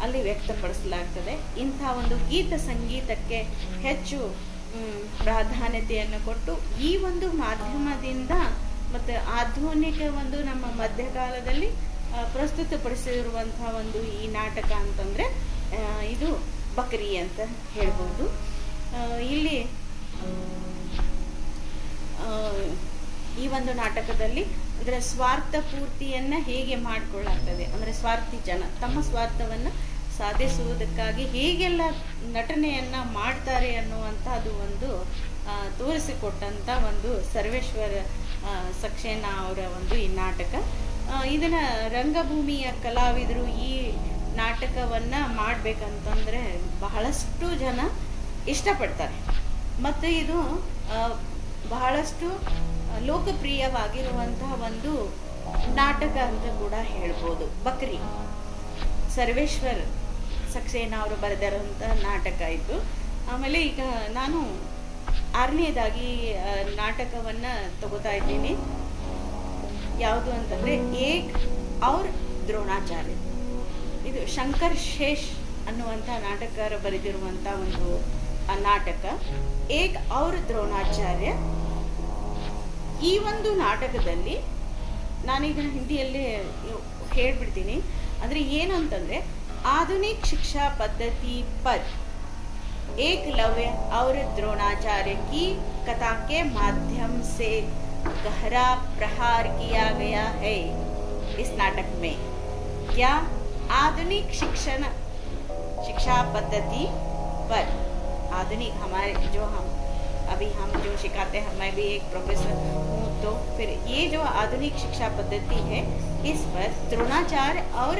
ಅಲ್ಲಿ ವ್ಯಕ್ತಪಡಿಸಲಾಗ್ತದೆ. ಇಂಥ ಒಂದು ಗೀತ ಸಂಗೀತಕ್ಕೆ ಹೆಚ್ಚು ಪ್ರಾಧಾನ್ಯತೆಯನ್ನು ಕೊಟ್ಟು ಈ ಒಂದು ಮಾಧ್ಯಮದಿಂದ ಮತ್ತು ಆಧುನಿಕ ಒಂದು ನಮ್ಮ ಮಧ್ಯಕಾಲದಲ್ಲಿ ಪ್ರಸ್ತುತಪಡಿಸಿರುವಂಥ ಒಂದು ಈ ನಾಟಕ ಅಂತಂದರೆ ಇದು ಬಕ್ರಿ ಅಂತ ಹೇಳ್ಬೋದು. ಇಲ್ಲಿ ಈ ಒಂದು ನಾಟಕದಲ್ಲಿ ಅದರ ಸ್ವಾರ್ಥ ಪೂರ್ತಿಯನ್ನು ಹೇಗೆ ಮಾಡಿಕೊಳ್ಳಾಗ್ತದೆ ಅಂದರೆ ಸ್ವಾರ್ಥಿ ಜನ ತಮ್ಮ ಸ್ವಾರ್ಥವನ್ನು ಸಾಧಿಸುವುದಕ್ಕಾಗಿ ಹೀಗೆಲ್ಲ ನಟನೆಯನ್ನು ಮಾಡ್ತಾರೆ ಅನ್ನುವಂಥದ್ದು ಒಂದು ತೋರಿಸಿಕೊಟ್ಟಂಥ ಒಂದು ಸರ್ವೇಶ್ವರ ಸಕ್ಸೇನಾ ಅವರ ಒಂದು ಈ ನಾಟಕ. ಇದನ್ನು ರಂಗಭೂಮಿಯ ಕಲಾವಿದರು ಈ ನಾಟಕವನ್ನು ಮಾಡಬೇಕಂತಂದರೆ ಬಹಳಷ್ಟು ಜನ ಇಷ್ಟಪಡ್ತಾರೆ ಮತ್ತು ಇದು ಬಹಳಷ್ಟು ಲೋಕಪ್ರಿಯವಾಗಿರುವಂತಹ ಒಂದು ನಾಟಕ ಅಂತ ಕೂಡ ಹೇಳ್ಬೋದು. ಬಕ್ರಿ ಸರ್ವೇಶ್ವರ್ ಸಕ್ಸೇನಾ ಅವರು ಬರೆದಿರುವಂಥ ನಾಟಕ ಇದು. ಆಮೇಲೆ ಈಗ ನಾನು 6ನೇದಾಗಿ ನಾಟಕವನ್ನು ತಗೋತಾ ಇದ್ದೀನಿ. ಯಾವುದು ಅಂತಂದರೆ ಏಕ್ ಔರ್ ದ್ರೋಣಾಚಾರ್ಯ. ಇದು ಶಂಕರ್ ಶೇಷ್ ಅನ್ನುವಂಥ ನಾಟಕಕಾರ ಬರೆದಿರುವಂಥ ಒಂದು ನಾಟಕ ಏಕ್ ಔರ್ ದ್ರೋಣಾಚಾರ್ಯ. ಈ ಒಂದು ನಾಟಕದಲ್ಲಿ ನಾನೀಗ ಹಿಂದಿಯಲ್ಲೇ ಹೇಳ್ಬಿಡ್ತೀನಿ. ಅಂದರೆ ಏನು ಅಂತಂದರೆ आधुनिक शिक्षा पद्धति पर एकलव्य और द्रोणाचार्य की कथा के माध्यम से गहरा प्रहार किया गया है इस नाटक में। क्या आधुनिक शिक्षा पद्धति पर, आधुनिक हमारे जो हम जो सिखाते हैं, मैं भी एक प्रोफेसर हूँ, तो फिर ये जो आधुनिक शिक्षा पद्धति है इस पर द्रोणाचार्य और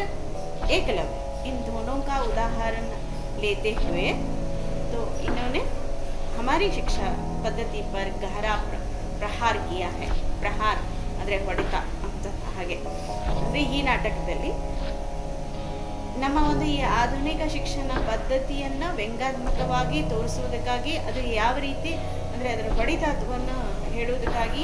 एकलव्य इन दोनों का उदाहरण लेते हुए तो इन्होंने हमारी शिक्षा पद्धति पर गहरा प्रहार किया है. प्रहार ಅಂದರೆ ಹೊಡೆತ ಅಂತ. ಹಾಗೆ ಅಂದರೆ ಈ ನಾಟಕದಲ್ಲಿ ನಮ್ಮ ಒಂದು ಈ ಆಧುನಿಕ ಶಿಕ್ಷಣ ಪದ್ಧತಿಯನ್ನು ವ್ಯಂಗ್ಯಾತ್ಮಕವಾಗಿ ತೋರಿಸುವುದಕ್ಕಾಗಿ ಅದು ಯಾವ ರೀತಿ ಅಂದರೆ ಅದರ ಹೊಡೆತವನ್ನು ಹೇಳುವುದಕ್ಕಾಗಿ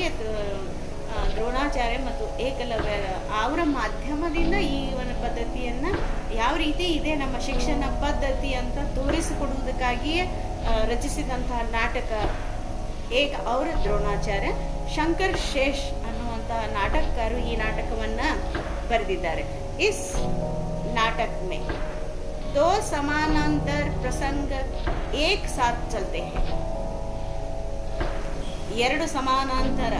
ದ್ರೋಣಾಚಾರ್ಯ ಮತ್ತು ಏಕಲವ್ಯ ಅವರ ಮಾಧ್ಯಮದಿಂದ ಈ ಒಂದು ಪದ್ಧತಿಯನ್ನು ಯಾವ ರೀತಿ ಇದೆ ನಮ್ಮ ಶಿಕ್ಷಣ ಪದ್ಧತಿ ಅಂತ ತೋರಿಸಿಕೊಡುವುದಕ್ಕಾಗಿಯೇ ರಚಿಸಿದಂತಹ ನಾಟಕ ಏಕ್ ಔರ್ ದ್ರೋಣಾಚಾರ್ಯ. ಶಂಕರ್ ಶೇಷ್ ಅನ್ನುವಂಥ ನಾಟಕಕಾರರು ಈ ನಾಟಕವನ್ನು ಬರೆದಿದ್ದಾರೆ. इस नाटक में 2 समानांतर प्रसंग एक साथ चलते हैं. 2 ಸಮಾನಾಂತರ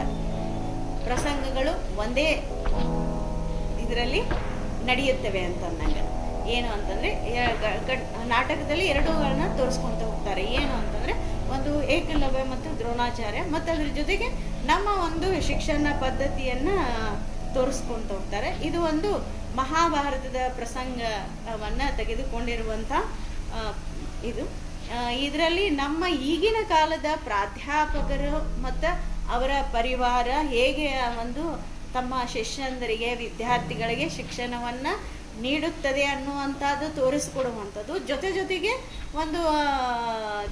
ಪ್ರಸಂಗಗಳು ಒಂದೇ ಇದರಲ್ಲಿ ನಡೆಯುತ್ತವೆ ಅಂತಂದಂಗೆ. ಏನು ಅಂತಂದರೆ ನಾಟಕದಲ್ಲಿ 2ಗಳನ್ನ ತೋರಿಸ್ಕೊತ ಹೋಗ್ತಾರೆ. ಏನು ಅಂತಂದರೆ ಒಂದು ಏಕಲವ್ಯ ಮತ್ತು ದ್ರೋಣಾಚಾರ್ಯ, ಮತ್ತು ಅದ್ರ ಜೊತೆಗೆ ನಮ್ಮ ಒಂದು ಶಿಕ್ಷಣ ಪದ್ಧತಿಯನ್ನು ತೋರಿಸ್ಕೊತ ಹೋಗ್ತಾರೆ. ಇದು ಒಂದು ಮಹಾಭಾರತದ ಪ್ರಸಂಗವನ್ನು ತೆಗೆದುಕೊಂಡಿರುವಂಥ ಇದು. ಇದರಲ್ಲಿ ನಮ್ಮ ಈಗಿನ ಕಾಲದ ಪ್ರಾಧ್ಯಾಪಕರು ಮತ್ತು ಅವರ ಪರಿವಾರ ಹೇಗೆ ಒಂದು ತಮ್ಮ ಶಿಷ್ಯಂದರಿಗೆ ವಿದ್ಯಾರ್ಥಿಗಳಿಗೆ ಶಿಕ್ಷಣವನ್ನು ನೀಡುತ್ತದೆ ಅನ್ನುವಂಥದ್ದು ತೋರಿಸಿಕೊಡುವಂಥದ್ದು. ಜೊತೆಗೆ ಒಂದು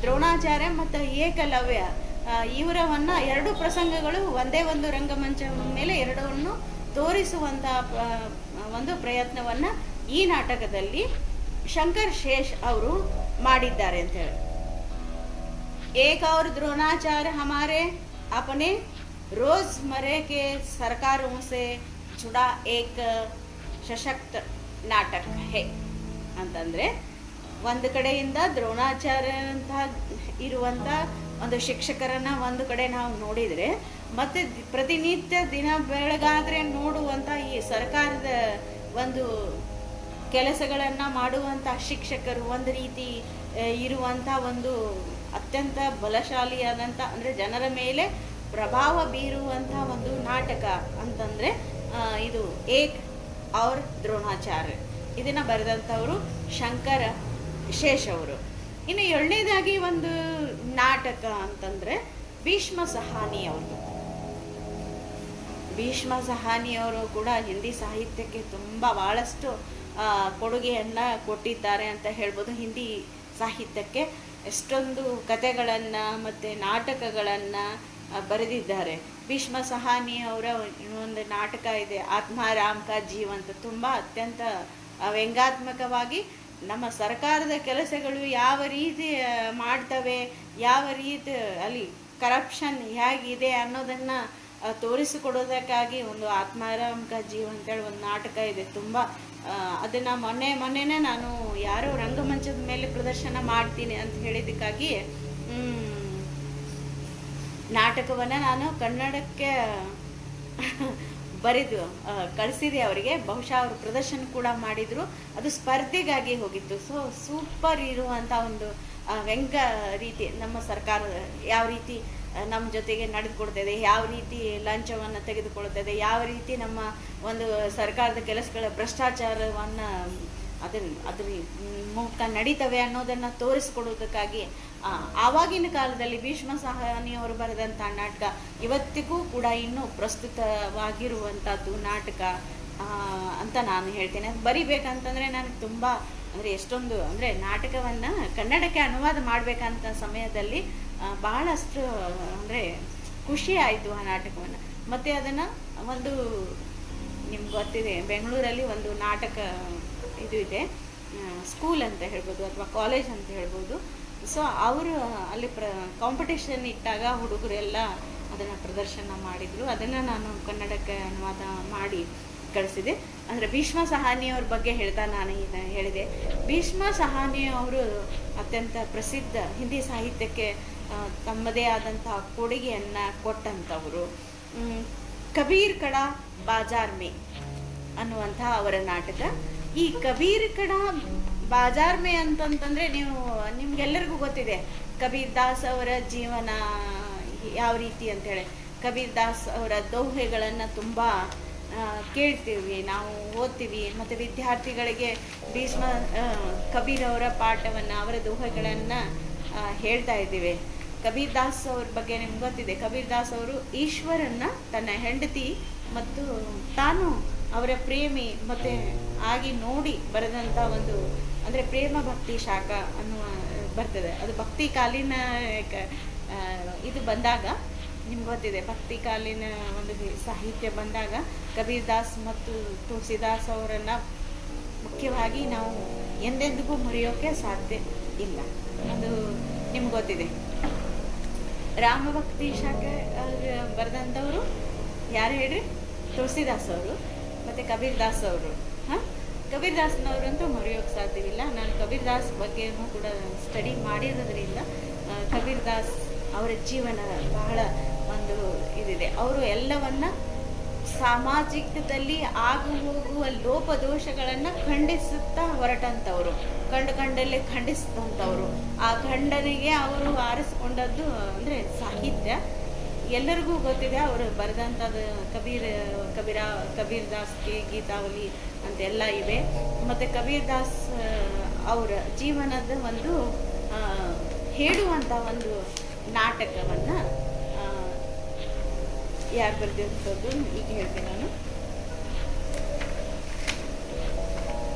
ದ್ರೋಣಾಚಾರ್ಯ ಮತ್ತು ಏಕಲವ್ಯ ಇವರವನ್ನು 2 ಪ್ರಸಂಗಗಳು ಒಂದೇ ಒಂದು ರಂಗಮಂಚ ಮೇಲೆ 2ವನ್ನು ತೋರಿಸುವಂಥ ಒಂದು ಪ್ರಯತ್ನವನ್ನು ಈ ನಾಟಕದಲ್ಲಿ ಶಂಕರ್ ಶೇಷ್ ಅವರು ಮಾಡಿದ್ದಾರೆ ಅಂತ ಹೇಳಿ. ಏಕ್ ಔರ್ ದ್ರೋಣಾಚಾರ್ಯ ಹಮಾರೆ अपने रोजमर्रे के सरकारों से जुड़ा एक सशक्त नाटक है ಅಂತಂದರೆ ಒಂದು ಕಡೆಯಿಂದ ದ್ರೋಣಾಚಾರ್ಯ ಅಂತ ಇರುವಂಥ ಒಂದು ಶಿಕ್ಷಕರನ್ನು ಒಂದು ಕಡೆ ನಾವು ನೋಡಿದರೆ, ಮತ್ತು ಪ್ರತಿನಿತ್ಯ ದಿನ ಬೆಳಗಾದರೆ ನೋಡುವಂಥ ಈ ಸರ್ಕಾರದ ಒಂದು ಕೆಲಸಗಳನ್ನು ಮಾಡುವಂಥ ಶಿಕ್ಷಕರು ಒಂದು ರೀತಿ ಇರುವಂಥ ಒಂದು ಅತ್ಯಂತ ಬಲಶಾಲಿಯಾದಂಥ ಅಂದರೆ ಜನರ ಮೇಲೆ ಪ್ರಭಾವ ಬೀರುವಂಥ ಒಂದು ನಾಟಕ ಅಂತಂದರೆ ಇದು ಏಕ್ ಔರ್ ದ್ರೋಣಾಚಾರ್ಯ. ಇದನ್ನು ಬರೆದಂಥವರು ಶಂಕರ ಶೇಷ್ ಅವರು. ಇನ್ನು 2ನೇದಾಗಿ ಒಂದು ನಾಟಕ ಅಂತಂದರೆ ಭೀಷ್ಮ ಸಹಾನಿ ಅವರು. ಭೀಷ್ಮ ಸಹಾನಿಯವರು ಕೂಡ ಹಿಂದಿ ಸಾಹಿತ್ಯಕ್ಕೆ ತುಂಬ ಭಾಳಷ್ಟು ಕೊಡುಗೆಯನ್ನು ಕೊಟ್ಟಿದ್ದಾರೆ ಅಂತ ಹೇಳ್ಬೋದು. ಹಿಂದಿ ಸಾಹಿತ್ಯಕ್ಕೆ ಎಷ್ಟೊಂದು ಕಥೆಗಳನ್ನು ಮತ್ತು ನಾಟಕಗಳನ್ನು ಬರೆದಿದ್ದಾರೆ. ಭೀಷ್ಮ ಸಹಾನಿ ಅವರ ಇನ್ನೊಂದು ನಾಟಕ ಇದೆ ಆತ್ಮಾರಾಮ್ ಕಾ ಜೀವ್ ಅಂತ. ತುಂಬ ಅತ್ಯಂತ ವ್ಯಂಗ್ಯಾತ್ಮಕವಾಗಿ ನಮ್ಮ ಸರ್ಕಾರದ ಕೆಲಸಗಳು ಯಾವ ರೀತಿ ಮಾಡ್ತವೆ, ಯಾವ ರೀತಿ ಅಲ್ಲಿ ಕರಪ್ಷನ್ ಹೇಗಿದೆ ಅನ್ನೋದನ್ನು ತೋರಿಸಿಕೊಡೋದಕ್ಕಾಗಿ ಒಂದು ಆತ್ಮಾರಾಮ್ ಕಾ ಜೀವ್ ಅಂತೇಳಿ ಒಂದು ನಾಟಕ ಇದೆ. ತುಂಬ ಅದನ್ನು ಮೊನ್ನೆನೇ ನಾನು ಯಾರೋ ರಂಗಮಂಚದ ಮೇಲೆ ಪ್ರದರ್ಶನ ಮಾಡ್ತೀನಿ ಅಂತ ಹೇಳಿದ್ದಕ್ಕಾಗಿ ನಾಟಕವನ್ನು ನಾನು ಕನ್ನಡಕ್ಕೆ ಬರೆದು ಕಳಿಸಿದೆ ಅವರಿಗೆ. ಬಹುಶಃ ಅವರು ಪ್ರದರ್ಶನ ಕೂಡ ಮಾಡಿದರು. ಅದು ಸ್ಪರ್ಧೆಗಾಗಿ ಹೋಗಿತ್ತು. ಸೊ ಸೂಪರ್ ಇರುವಂಥ ಒಂದು ವ್ಯಂಗ್ಯ ರೀತಿ, ನಮ್ಮ ಸರ್ಕಾರ ಯಾವ ರೀತಿ ನಮ್ಮ ಜೊತೆಗೆ ನಡೆದುಕೊಡ್ತದೆ, ಯಾವ ರೀತಿ ಲಂಚವನ್ನು ತೆಗೆದುಕೊಳ್ತದೆ, ಯಾವ ರೀತಿ ನಮ್ಮ ಒಂದು ಸರ್ಕಾರದ ಕೆಲಸಗಳ ಭ್ರಷ್ಟಾಚಾರವನ್ನು ಅದ್ರ ಮುಖ ನಡೀತವೆ ಅನ್ನೋದನ್ನು ತೋರಿಸ್ಕೊಡೋದಕ್ಕಾಗಿ ಆವಾಗಿನ ಕಾಲದಲ್ಲಿ ಭೀಷ್ಮ ಸಹಾನಿಯವರು ಬರೆದಂಥ ನಾಟಕ ಇವತ್ತಿಗೂ ಕೂಡ ಇನ್ನೂ ಪ್ರಸ್ತುತವಾಗಿರುವಂಥದ್ದು ನಾಟಕ ಅಂತ ನಾನು ಹೇಳ್ತೇನೆ. ಅದು ಬರಿಬೇಕಂತಂದರೆ ನನಗೆ ತುಂಬ ಅಂದರೆ ಎಷ್ಟೊಂದು ಅಂದರೆ ನಾಟಕವನ್ನು ಕನ್ನಡಕ್ಕೆ ಅನುವಾದ ಮಾಡಬೇಕಂತ ಸಮಯದಲ್ಲಿ ಬಹಳಷ್ಟು ಅಂದರೆ ಖುಷಿ ಆಯಿತು ಆ ನಾಟಕವನ್ನು. ಮತ್ತು ಅದನ್ನು ಒಂದು ನಿಮ್ಗೆ ಗೊತ್ತಿದೆ, ಬೆಂಗಳೂರಲ್ಲಿ ಒಂದು ನಾಟಕ ಇದು ಇದೆ, ಸ್ಕೂಲ್ ಅಂತ ಹೇಳ್ಬೋದು ಅಥವಾ ಕಾಲೇಜ್ ಅಂತ ಹೇಳ್ಬೋದು. ಸೊ ಅವರು ಅಲ್ಲಿ ಕಾಂಪಿಟೇಷನ್ ಇಟ್ಟಾಗ ಹುಡುಗರೆಲ್ಲ ಅದನ್ನು ಪ್ರದರ್ಶನ ಮಾಡಿದರು. ಅದನ್ನು ನಾನು ಕನ್ನಡಕ್ಕೆ ಅನುವಾದ ಮಾಡಿ ಕಳಿಸಿದೆ. ಅಂದರೆ ಭೀಷ್ಮ ಸಹಾನಿಯವ್ರ ಬಗ್ಗೆ ಹೇಳ್ತಾ ನಾನು ಹೇಳಿದೆ. ಭೀಷ್ಮ ಸಹಾನಿಯವರು ಅತ್ಯಂತ ಪ್ರಸಿದ್ಧ ಹಿಂದಿ ಸಾಹಿತ್ಯಕ್ಕೆ ತಮ್ಮದೇ ಆದಂತಹ ಕೊಡುಗೆಯನ್ನು ಕೊಟ್ಟಂಥವರು. ಕಬೀರ್ ಕಡಾ ಬಾಜಾರ್ ಮೇ ಅನ್ನುವಂಥ ಅವರ ನಾಟಕ. ಈ ಕಬೀರ್ ಕಡಾ ಬಾಜಾರ್ ಮೇ ಅಂತಂತಂದರೆ ನಿಮ್ಗೆಲ್ಲರಿಗೂ ಗೊತ್ತಿದೆ ಕಬೀರ್ ದಾಸ್ ಅವರ ಜೀವನ ಯಾವ ರೀತಿ ಅಂತೇಳಿ. ಕಬೀರ್ ದಾಸ್ ಅವರ ದೋಹೆಗಳನ್ನು ತುಂಬ ಕೇಳ್ತೀವಿ, ನಾವು ಓದ್ತೀವಿ, ಮತ್ತು ವಿದ್ಯಾರ್ಥಿಗಳಿಗೆ ಕಬೀರ್ ಅವರ ಪಾಠವನ್ನು, ಅವರ ದೋಹೆಗಳನ್ನು ಹೇಳ್ತಾ ಇದ್ದೀವಿ. ಕಬೀರ್ ದಾಸ್ ಅವ್ರ ಬಗ್ಗೆ ನಿಮ್ಗೆ ಗೊತ್ತಿದೆ. ಕಬೀರ್ ದಾಸ್ ಅವರು ಈಶ್ವರನ್ನ ತನ್ನ ಹೆಂಡತಿ ಮತ್ತು ತಾನು ಅವರ ಪ್ರೇಮಿ ಮತ್ತು ಆಗಿ ನೋಡಿ ಬರೆದಂಥ ಒಂದು ಅಂದರೆ ಪ್ರೇಮ ಭಕ್ತಿ ಶಾಖ ಅನ್ನುವ ಬರ್ತದೆ. ಅದು ಭಕ್ತಿ ಕಾಲೀನ ಇದು ಬಂದಾಗ ನಿಮ್ಗೆ ಗೊತ್ತಿದೆ, ಭಕ್ತಿ ಕಾಲೀನ ಒಂದು ಸಾಹಿತ್ಯ ಬಂದಾಗ ಕಬೀರ್ ದಾಸ್ ಮತ್ತು ತುಳಸಿದಾಸ್ ಅವರನ್ನು ಮುಖ್ಯವಾಗಿ ನಾವು ಎಂದೆಂದಿಗೂ ಮರೆಯೋಕ್ಕೆ ಸಾಧ್ಯ ಇಲ್ಲ. ಅದು ನಿಮ್ಗೆ ಗೊತ್ತಿದೆ. ರಾಮಭಕ್ತಿ ಶಾಖೆ ಬರೆದಂಥವರು ಯಾರು ಹೇಳ್ರಿ? ತುಳಸಿದಾಸ್ ಅವರು ಮತ್ತು ಕಬೀರ್ ದಾಸ್ ಅವರು. ಕಬೀರ್ ದಾಸ್ನವರಂತೂ ಮರೆಯೋಕ್ಕೆ ಸಾಧ್ಯವಿಲ್ಲ. ನಾನು ಕಬೀರ್ ದಾಸ್ ಬಗ್ಗೆನೂ ಕೂಡ ಸ್ಟಡಿ ಮಾಡಿರೋದ್ರಿಂದ ಕಬೀರ್ ದಾಸ್ ಅವರ ಜೀವನ ಬಹಳ ಒಂದು ಇದಿದೆ. ಅವರು ಎಲ್ಲವನ್ನ ಸಾಮಾಜಿಕದಲ್ಲಿ ಆಗು ಹೋಗುವ ಲೋಪದೋಷಗಳನ್ನು ಖಂಡಿಸುತ್ತಾ ಹೊರಟಂಥವ್ರು, ಕಂಡಲ್ಲೇ ಖಂಡಿಸಿದಂಥವ್ರು. ಆ ಖಂಡನೆಗೆ ಅವರು ಆರಿಸಿಕೊಂಡದ್ದು ಅಂದರೆ ಸಾಹಿತ್ಯ. ಎಲ್ಲರಿಗೂ ಗೊತ್ತಿದೆ ಅವರು ಬರೆದಂಥದ್ದು ಕಬೀರ್ ದಾಸ್ಗೆ ಗೀತಾವಲಿ ಅಂತೆಲ್ಲ ಇವೆ. ಮತ್ತು ಕಬೀರ್ ದಾಸ್ ಅವರ ಜೀವನದ ಒಂದು ಹೇಳುವಂಥ ಒಂದು ನಾಟಕವನ್ನು ಯಾರು ಬರೆದಿರ್ತದ್ದು ಈಗ ಹೇಳ್ತೀನಿ ನಾನು.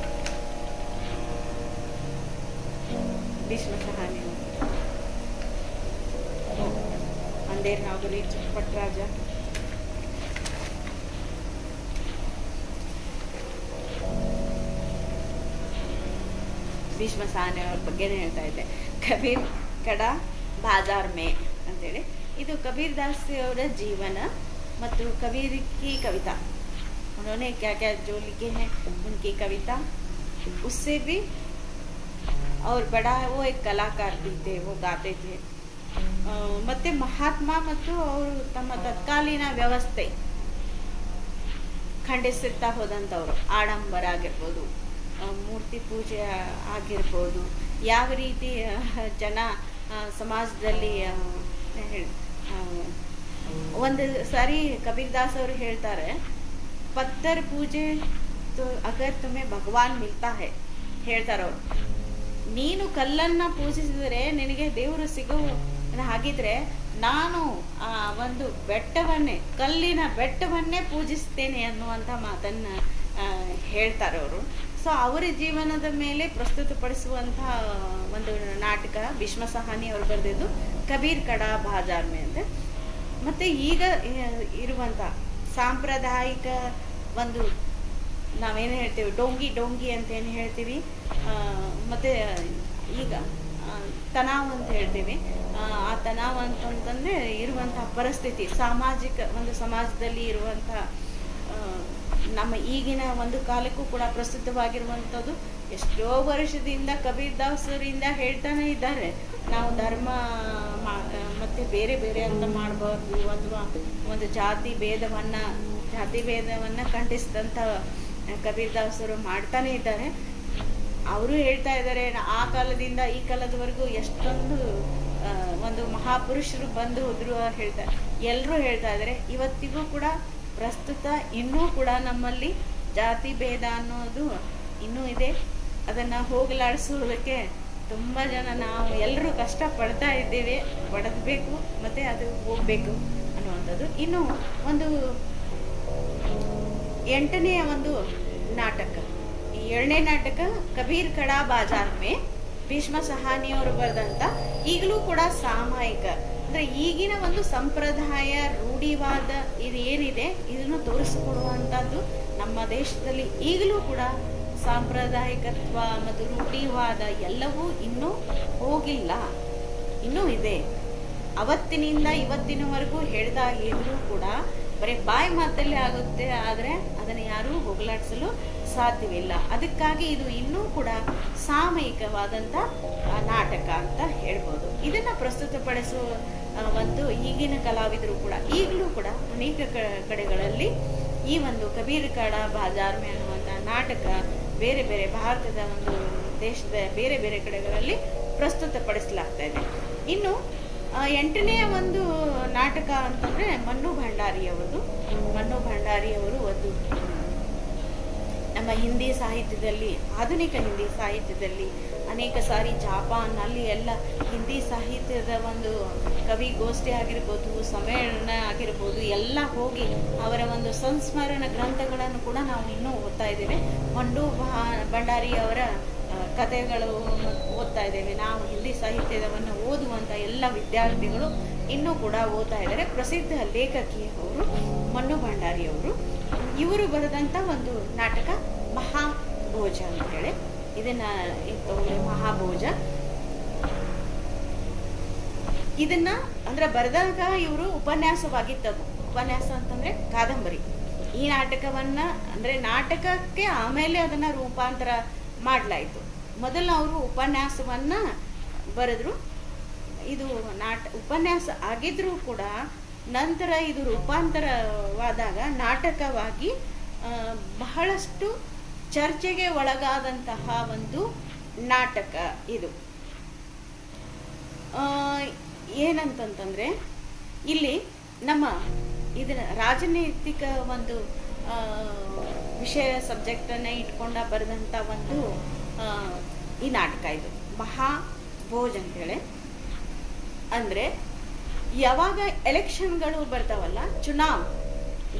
ಭೀಷ್ಮ ಸಹಾನಿ ಅಂದೇರ್ ನಾಗರಿ ಪಟ್ರಾಜ. ಭೀಷ್ಮ ಸಹಾನಿ ಅವ್ರ ಬಗ್ಗೆನೇ ಹೇಳ್ತಾ ಇದ್ದೆ. ಕಬೀರ್ ಕಡಾ ಬಾಜಾರ್ ಮೇ ಅಂತೇಳಿ. ಇದು ಕಬೀರ್ ದಾಸ್ ಅವರ ಜೀವನ ಮತ್ತು कबीर की कविता, उन्होंने क्या क्या जो लिखे हैं उनकी कविता, उससे भी और बड़ा वो एक कलाकार भी थे, वो गाते थे. ಮತ್ತು ಮಹಾತ್ಮ ಮತ್ತು ಅವರು ತಮ್ಮ ತತ್ಕಾಲೀನ ವ್ಯವಸ್ಥೆ ಖಂಡಿಸುತ್ತಾ ಹೋದಂಥವ್ರು. ಆಡಂಬರ ಆಗಿರ್ಬೋದು, ಮೂರ್ತಿ ಪೂಜೆ ಆಗಿರ್ಬೋದು, ಯಾವ ರೀತಿ ಜನ ಸಮಾಜದಲ್ಲಿ ಒಂದು ಸಾರಿ ಕಬೀರ್ ದಾಸ್ ಅವರು ಹೇಳ್ತಾರೆ, ಪತ್ತರ್ ಪೂಜೆ ತೋ ಅಗರ್ ತುಮೆ ಭಗವಾನ್ ಮಿಲ್ತಾ ಹೈ ಹೇಳ್ತಾರವ್ರು. ನೀನು ಕಲ್ಲನ್ನು ಪೂಜಿಸಿದರೆ ನಿನಗೆ ದೇವರು ಸಿಗೋ ಹಾಗಿದ್ರೆ ನಾನು ಆ ಒಂದು ಬೆಟ್ಟವನ್ನೇ, ಕಲ್ಲಿನ ಬೆಟ್ಟವನ್ನೇ ಪೂಜಿಸ್ತೇನೆ ಅನ್ನುವಂಥ ಮಾತನ್ನು ಹೇಳ್ತಾರವರು. ಸೊ ಅವರ ಜೀವನದ ಮೇಲೆ ಪ್ರಸ್ತುತಪಡಿಸುವಂಥ ಒಂದು ನಾಟಕ ಭೀಷ್ಮ ಸಹಾನಿ ಅವರು ಬರೆದಿದ್ದು ಕಬೀರ್ ಕಡಾ ಬಾಜಾರ್ ಮೇ ಅಂತ. ಮತ್ತು ಈಗ ಇರುವಂಥ ಸಾಂಪ್ರದಾಯಿಕ ಒಂದು ನಾವೇನು ಹೇಳ್ತೀವಿ ಡೋಂಗಿ ಅಂತ ಏನು ಹೇಳ್ತೀವಿ, ಮತ್ತು ಈಗ ತನಾವ್ ಅಂತ ಹೇಳ್ತೀವಿ. ಆ ತನಾವ್ ಅಂತಂತಂದರೆ ಇರುವಂಥ ಪರಿಸ್ಥಿತಿ, ಒಂದು ಸಮಾಜದಲ್ಲಿ ಇರುವಂಥ ನಮ್ಮ ಈಗಿನ ಒಂದು ಕಾಲಕ್ಕೂ ಕೂಡ ಪ್ರಸ್ತುತವಾಗಿರುವಂಥದ್ದು. ಎಷ್ಟೋ ವರ್ಷದಿಂದ ಕಬೀರ್ ದಾಸರಿಂದ ಹೇಳ್ತಾನೆ ಇದ್ದಾರೆ, ನಾವು ಧರ್ಮ ಮತ್ತು ಬೇರೆ ಬೇರೆ ಅಂತ ಮಾಡಬಾರ್ದು, ಅಥವಾ ಒಂದು ಜಾತಿ ಭೇದವನ್ನು ಜಾತಿ ಭೇದವನ್ನು ಖಂಡಿಸಿದಂಥ ಕಬೀರ್ದಾಸರು ಮಾಡ್ತಾನೆ ಇದ್ದಾರೆ. ಅವರು ಹೇಳ್ತಾ ಇದ್ದಾರೆ, ಆ ಕಾಲದಿಂದ ಈ ಕಾಲದವರೆಗೂ ಎಷ್ಟೊಂದು ಒಂದು ಮಹಾಪುರುಷರು ಬಂದು ಹೋದ್ರು ಹೇಳ್ತಾರೆ, ಎಲ್ಲರೂ ಹೇಳ್ತಾ ಇದ್ದಾರೆ. ಇವತ್ತಿಗೂ ಕೂಡ ಪ್ರಸ್ತುತ ಇನ್ನೂ ಕೂಡ ನಮ್ಮಲ್ಲಿ ಜಾತಿ ಭೇದ ಅನ್ನೋದು ಇನ್ನೂ ಇದೆ. ಅದನ್ನು ಹೋಗಲಾಡಿಸೋದಕ್ಕೆ ತುಂಬ ಜನ ನಾವು ಎಲ್ಲರೂ ಕಷ್ಟಪಡ್ತಾ ಇದ್ದೇವೆ, ಪಡಬೇಕು ಮತ್ತು ಅದು ಹೋಗಬೇಕು ಅನ್ನುವಂಥದ್ದು. ಇನ್ನು ಒಂದು 8ನೇ ಒಂದು ನಾಟಕ, ಈ 7ನೇ ನಾಟಕ ಕಬೀರ್ ಕಡಾ ಬಾಜಾರ್ ಮೇ, ಭೀಷ್ಮ ಸಹಾನಿಯವರು ಬರೆದಂಥ, ಈಗಲೂ ಕೂಡ ಸಾಮಾಯಿಕ ಅಂದರೆ ಈಗಿನ ಒಂದು ಸಂಪ್ರದಾಯ ರೂಢಿವಾದ ಇದು ಏನಿದೆ ಇದನ್ನು ತೋರಿಸಿಕೊಡುವಂಥದ್ದು. ನಮ್ಮ ದೇಶದಲ್ಲಿ ಈಗಲೂ ಕೂಡ ಸಾಂಪ್ರದಾಯಿಕತ್ವ ಮತ್ತು ರೂಢಿವಾದ ಎಲ್ಲವೂ ಇನ್ನೂ ಹೋಗಿಲ್ಲ, ಇನ್ನೂ ಇದೆ. ಅವತ್ತಿನಿಂದ ಇವತ್ತಿನವರೆಗೂ ಹೇಳ್ತಾ ಇದ್ರೂ ಕೂಡ ಬರೀ ಬಾಯಿ ಮಾತಲ್ಲಿ ಆಗುತ್ತೆ, ಆದರೆ ಅದನ್ನು ಯಾರೂ ಹೋಗಲಾಡಿಸಲು ಸಾಧ್ಯವಿಲ್ಲ. ಅದಕ್ಕಾಗಿ ಇದು ಇನ್ನೂ ಕೂಡ ಸಾಮಯಿಕವಾದಂಥ ನಾಟಕ ಅಂತ ಹೇಳ್ಬೋದು. ಇದನ್ನು ಪ್ರಸ್ತುತಪಡಿಸುವ ಒಂದು ಈಗಿನ ಕಲಾವಿದರು ಕೂಡ ಈಗಲೂ ಕೂಡ ಅನೇಕ ಕಡೆಗಳಲ್ಲಿ ಈ ಒಂದು ಕಬೀರ್ ಕಡಾ ಬಾಜಾರ್ ಮೇ ಅನ್ನುವಂಥ ನಾಟಕ ಬೇರೆ ಬೇರೆ ಭಾರತದ ಒಂದು ದೇಶದ ಬೇರೆ ಬೇರೆ ಕಡೆಗಳಲ್ಲಿ ಪ್ರಸ್ತುತಪಡಿಸಲಾಗ್ತಾ ಇದೆ. ಇನ್ನು 8ನೇ ಒಂದು ನಾಟಕ ಅಂತಂದರೆ ಮನ್ನು ಭಂಡಾರಿಯವರು. ಮನ್ನು ಭಂಡಾರಿಯವರು ಒಂದು ನಮ್ಮ ಹಿಂದಿ ಸಾಹಿತ್ಯದಲ್ಲಿ, ಆಧುನಿಕ ಹಿಂದಿ ಸಾಹಿತ್ಯದಲ್ಲಿ ಅನೇಕ ಸಾರಿ ಜಾಪಾನ್ ಅಲ್ಲಿ ಎಲ್ಲ ಹಿಂದಿ ಸಾಹಿತ್ಯದ ಒಂದು ಕವಿಗೋಷ್ಠಿ ಆಗಿರ್ಬೋದು, ಸಮ್ಮೇಳನ ಆಗಿರ್ಬೋದು, ಎಲ್ಲ ಹೋಗಿ ಅವರ ಒಂದು ಸಂಸ್ಮರಣ ಗ್ರಂಥಗಳನ್ನು ಕೂಡ ನಾವು ಇನ್ನೂ ಓದ್ತಾ ಇದ್ದೇವೆ. ಮನ್ನು ಭಂಡಾರಿಯವರ ಕಥೆಗಳು ಓದ್ತಾ ಇದ್ದೇವೆ. ನಾವು ಹಿಂದಿ ಸಾಹಿತ್ಯವನ್ನು ಓದುವಂಥ ಎಲ್ಲ ವಿದ್ಯಾರ್ಥಿಗಳು ಇನ್ನೂ ಕೂಡ ಓದ್ತಾ ಇದ್ದಾರೆ. ಪ್ರಸಿದ್ಧ ಲೇಖಕಿ ಅವರು ಮನ್ನು ಭಂಡಾರಿಯವರು. ಇವರು ಬರೆದಂಥ ಒಂದು ನಾಟಕ ಮಹಾಭೋಜ ಅಂತೇಳಿ, ಇದನ್ನ ಮಹಾಭೋಜ, ಇದನ್ನ ಅಂದ್ರೆ ಬರೆದಾಗ ಇವರು ಉಪನ್ಯಾಸವಾಗಿತ್ತದು. ಉಪನ್ಯಾಸ ಅಂತಂದ್ರೆ ಕಾದಂಬರಿ. ಈ ನಾಟಕವನ್ನ ಅಂದ್ರೆ ನಾಟಕಕ್ಕೆ ಆಮೇಲೆ ಅದನ್ನ ರೂಪಾಂತರ ಮಾಡಲಾಯಿತು. ಮೊದಲು ಅವರು ಉಪನ್ಯಾಸವನ್ನ ಬರೆದ್ರು. ಇದು ಉಪನ್ಯಾಸ ಆಗಿದ್ರೂ ಕೂಡ ನಂತರ ಇದು ರೂಪಾಂತರವಾದಾಗ ನಾಟಕವಾಗಿ ಬಹಳಷ್ಟು ಚರ್ಚೆಗೆ ಒಳಗಾದಂತಹ ಒಂದು ನಾಟಕ ಇದು. ಏನಂತಂತಂದ್ರೆ ಇಲ್ಲಿ ನಮ್ಮ ಇದನ್ನ ರಾಜನೈತಿಕ ಒಂದು ವಿಷಯ ಸಬ್ಜೆಕ್ಟನ್ನು ಇಟ್ಕೊಂಡ ಬರೆದಂಥ ಒಂದು ಈ ನಾಟಕ ಇದು ಮಹಾಭೋಜ್ ಅಂತೇಳಿ. ಅಂದರೆ ಯಾವಾಗ ಎಲೆಕ್ಷನ್ಗಳು ಬರ್ತಾವಲ್ಲ,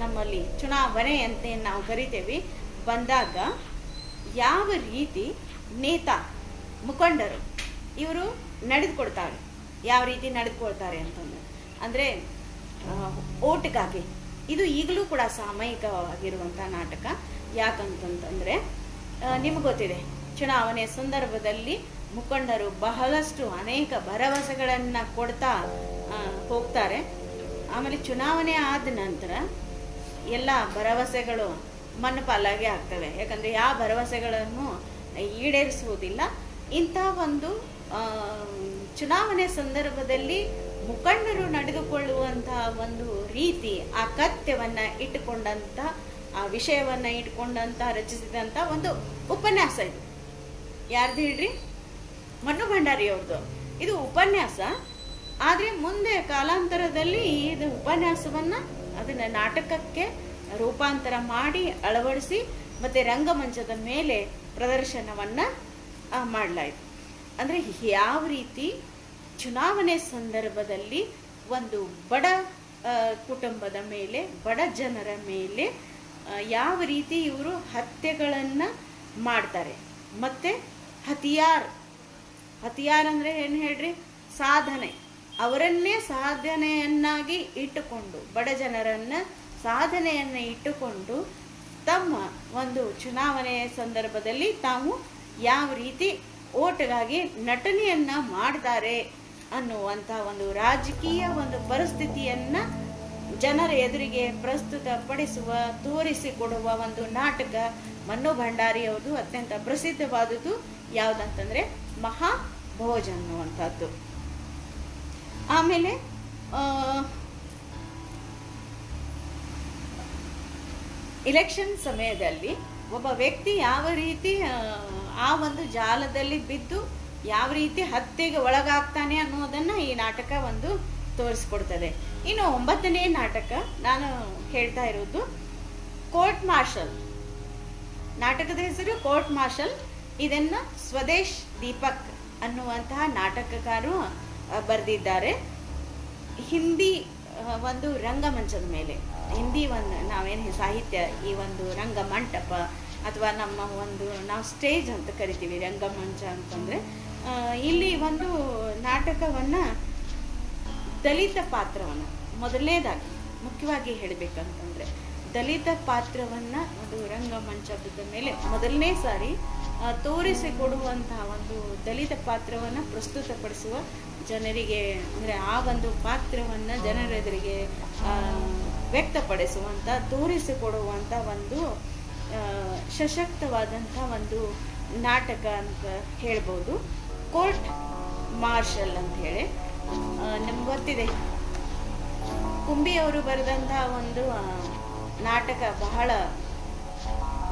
ನಮ್ಮಲ್ಲಿ ಚುನಾವಣೆ ಅಂತ ನಾವು ಕರಿತೇವೆ, ಬಂದಾಗ ಯಾವ ರೀತಿ ನೇತಾ ಮುಖಂಡರು ಇವರು ನಡೆದುಕೊಳ್ತಾರೆ, ಯಾವ ರೀತಿ ನಡೆದುಕೊಳ್ತಾರೆ ಅಂತಂದ್ರೆ ಅಂದರೆ ಓಟ್ಗಾಗಿ ಇದು ಈಗಲೂ ಕೂಡ ಸಾಮಯಿಕವಾಗಿರುವಂಥ ನಾಟಕ. ಯಾಕಂತಂತಂದರೆ ನಿಮ್ಗೆ ಗೊತ್ತಿದೆ, ಚುನಾವಣೆ ಸಂದರ್ಭದಲ್ಲಿ ಮುಖಂಡರು ಬಹಳಷ್ಟು ಅನೇಕ ಭರವಸೆಗಳನ್ನು ಕೊಡ್ತಾ ಹೋಗ್ತಾರೆ. ಆಮೇಲೆ ಚುನಾವಣೆ ಆದ ನಂತರ ಎಲ್ಲ ಭರವಸೆಗಳು ಮಣ್ಣಪಾಲಾಗಿ ಆಗ್ತವೆ. ಯಾಕಂದರೆ ಯಾವ ಭರವಸೆಗಳನ್ನು ಈಡೇರಿಸುವುದಿಲ್ಲ. ಇಂಥ ಒಂದು ಚುನಾವಣೆ ಸಂದರ್ಭದಲ್ಲಿ ಮುಖಂಡರು ನಡೆದುಕೊಳ್ಳುವಂಥ ಒಂದು ರೀತಿ, ಆ ಕಥ್ಯವನ್ನು ಇಟ್ಟುಕೊಂಡಂಥ, ಆ ವಿಷಯವನ್ನು ಇಟ್ಕೊಂಡಂಥ ರಚಿಸಿದಂಥ ಒಂದು ಉಪನ್ಯಾಸ ಇದು. ಯಾರ್ದು ಹೇಳ್ರಿ? ಮನ್ನು ಭಂಡಾರಿಯವ್ರದ್ದು. ಇದು ಉಪನ್ಯಾಸ. ಆದರೆ ಮುಂದೆ ಕಾಲಾಂತರದಲ್ಲಿ ಇದು ಉಪನ್ಯಾಸವನ್ನು ಅದನ್ನು ನಾಟಕಕ್ಕೆ ರೂಪಾಂತರ ಮಾಡಿ ಅಳವಡಿಸಿ ಮತ್ತು ರಂಗಮಂಚದ ಮೇಲೆ ಪ್ರದರ್ಶನವನ್ನು ಮಾಡಲಾಯಿತು. ಅಂದರೆ ಯಾವ ರೀತಿ ಚುನಾವಣೆ ಸಂದರ್ಭದಲ್ಲಿ ಒಂದು ಬಡ ಕುಟುಂಬದ ಮೇಲೆ, ಬಡ ಜನರ ಮೇಲೆ ಯಾವ ರೀತಿ ಇವರು ಹತ್ಯೆಗಳನ್ನು ಮಾಡ್ತಾರೆ. ಮತ್ತು ಹತಿಯಾರ್ ಅಂದರೆ ಏನು ಹೇಳ್ರಿ? ಸಾಧನೆ. ಅವರನ್ನೇ ಸಾಧನೆಯನ್ನಾಗಿ ಇಟ್ಟುಕೊಂಡು, ಬಡ ಜನರನ್ನು ಸಾಧನೆಯನ್ನು ಇಟ್ಟುಕೊಂಡು ತಮ್ಮ ಒಂದು ಚುನಾವಣೆಯ ಸಂದರ್ಭದಲ್ಲಿ ತಾವು ಯಾವ ರೀತಿ ಓಟ್ಗಾಗಿ ನಟನೆಯನ್ನು ಮಾಡ್ತಾರೆ ಅನ್ನುವಂಥ ಒಂದು ರಾಜಕೀಯ ಒಂದು ಪರಿಸ್ಥಿತಿಯನ್ನು ಜನರ ಎದುರಿಗೆ ಪ್ರಸ್ತುತಪಡಿಸುವ, ತೋರಿಸಿಕೊಡುವ ಒಂದು ನಾಟಕ ಮನ್ನು ಭಂಡಾರಿಯವರು ಅತ್ಯಂತ ಪ್ರಸಿದ್ಧವಾದುದು ಯಾವುದಂತಂದರೆ ಮಹಾಭೋಜ ಅನ್ನುವಂಥದ್ದು. ಆಮೇಲೆ ಇಲೆಕ್ಷನ್ ಸಮಯದಲ್ಲಿ ಒಬ್ಬ ವ್ಯಕ್ತಿ ಯಾವ ರೀತಿ ಆ ಒಂದು ಜಾಲದಲ್ಲಿ ಬಿದ್ದು ಯಾವ ರೀತಿ ಹತ್ಯೆಗೆ ಒಳಗಾಗ್ತಾನೆ ಅನ್ನೋದನ್ನು ಈ ನಾಟಕ ಒಂದು ತೋರಿಸ್ಕೊಡ್ತದೆ. ಇನ್ನು 9ನೇ ನಾಟಕ ನಾನು ಹೇಳ್ತಾ ಇರೋದು ಕೋರ್ಟ್ ಮಾರ್ಷಲ್. ನಾಟಕದ ಹೆಸರು ಕೋರ್ಟ್ ಮಾರ್ಷಲ್. ಇದನ್ನು ಸ್ವದೇಶ್ ದೀಪಕ್ ಅನ್ನುವಂತಹ ನಾಟಕಕಾರರು ಬರೆದಿದ್ದಾರೆ. ಹಿಂದಿ ಒಂದು ರಂಗಮಂಚದ ಮೇಲೆ, ಹಿಂದಿ ಒಂದು ನಾವೇನು ಸಾಹಿತ್ಯ, ಈ ಒಂದು ರಂಗಮಂಟಪ ಅಥವಾ ನಮ್ಮ ಒಂದು ನಾವು ಸ್ಟೇಜ್ ಅಂತ ಕರಿತೀವಿ, ರಂಗಮಂಚ ಅಂತಂದರೆ ಇಲ್ಲಿ ಒಂದು ನಾಟಕವನ್ನು ದಲಿತ ಪಾತ್ರವನ್ನು ಮೊದಲನೇದಾಗಿ ಮುಖ್ಯವಾಗಿ ಹೇಳಬೇಕಂತಂದರೆ ದಲಿತ ಪಾತ್ರವನ್ನು ಒಂದು ರಂಗಮಂಚದ ಮೇಲೆ ಮೊದಲನೇ ಸಾರಿ ತೋರಿಸಿಕೊಡುವಂತಹ ಒಂದು ದಲಿತ ಪಾತ್ರವನ್ನು ಪ್ರಸ್ತುತಪಡಿಸುವ ಜನರಿಗೆ, ಅಂದರೆ ಆ ಒಂದು ಪಾತ್ರವನ್ನು ಜನರೆದುರಿಗೆ ವ್ಯಕ್ತಪಡಿಸುವಂಥ ತೋರಿಸಿಕೊಡುವಂಥ ಒಂದು ಸಶಕ್ತವಾದಂಥ ಒಂದು ನಾಟಕ ಅಂತ ಹೇಳ್ಬೋದು. ಕೋರ್ಟ್ ಮಾರ್ಷಲ್ ಅಂತ ಹೇಳಿ ನಿಮ್ಗೆ ಗೊತ್ತಿದೆ, ಕುಂಬಿಯವರು ಬರೆದಂಥ ಒಂದು ನಾಟಕ ಬಹಳ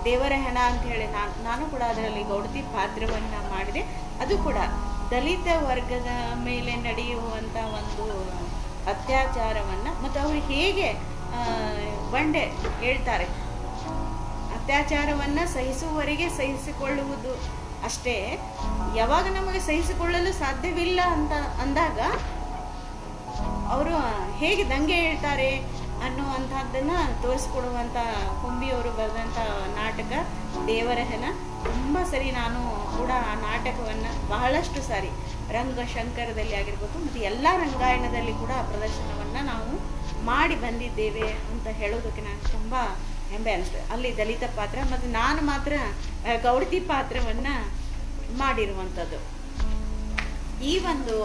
ದೇವರ ಹೆಣ ಅಂತ ಹೇಳಿ ನಾನು ಕೂಡ ಅದರಲ್ಲಿ ಗೌಡತಿ ಪಾತ್ರವನ್ನು ಮಾಡಿದೆ. ಅದು ಕೂಡ ದಲಿತ ವರ್ಗದ ಮೇಲೆ ನಡೆಯುವಂಥ ಒಂದು ಅತ್ಯಾಚಾರವನ್ನು ಮತ್ತು ಅವರು ಹೇಗೆ ಬಂಡೆ ಹೇಳ್ತಾರೆ, ಅತ್ಯಾಚಾರವನ್ನು ಸಹಿಸುವವರೆಗೆ ಸಹಿಸಿಕೊಳ್ಳುವುದು ಅಷ್ಟೇ, ಯಾವಾಗ ನಮಗೆ ಸಹಿಸಿಕೊಳ್ಳಲು ಸಾಧ್ಯವಿಲ್ಲ ಅಂತ ಅಂದಾಗ ಅವರು ಹೇಗೆ ದಂಗೆ ಹೇಳ್ತಾರೆ ಅನ್ನುವಂಥದ್ದನ್ನು ತೋರಿಸ್ಕೊಡುವಂಥ ಕುಂಬಿಯವರು ಬರೆದಂಥ ನಾಟಕ ದೇವರ ಹೆಣ. ತುಂಬ ಸರಿ ನಾನು ಕೂಡ ಆ ನಾಟಕವನ್ನು ಬಹಳಷ್ಟು ಸಾರಿ ರಂಗಶಂಕರದಲ್ಲಿ ಆಗಿರ್ಬೋದು ಮತ್ತು ಎಲ್ಲ ರಂಗಾಯಣದಲ್ಲಿ ಕೂಡ ಪ್ರದರ್ಶನವನ್ನು ನಾವು ಮಾಡಿ ಬಂದಿದ್ದೇವೆ ಅಂತ ಹೇಳೋದಕ್ಕೆ ನನಗೆ ತುಂಬ ಹೆಮ್ಮೆ ಅನಿಸ್ತದೆ. ಅಲ್ಲಿ ದಲಿತ ಪಾತ್ರ ಮತ್ತು ನಾನು ಮಾತ್ರ ಗೌಡತಿ ಪಾತ್ರವನ್ನು ಮಾಡಿರುವಂಥದ್ದು. ಈ ಒಂದು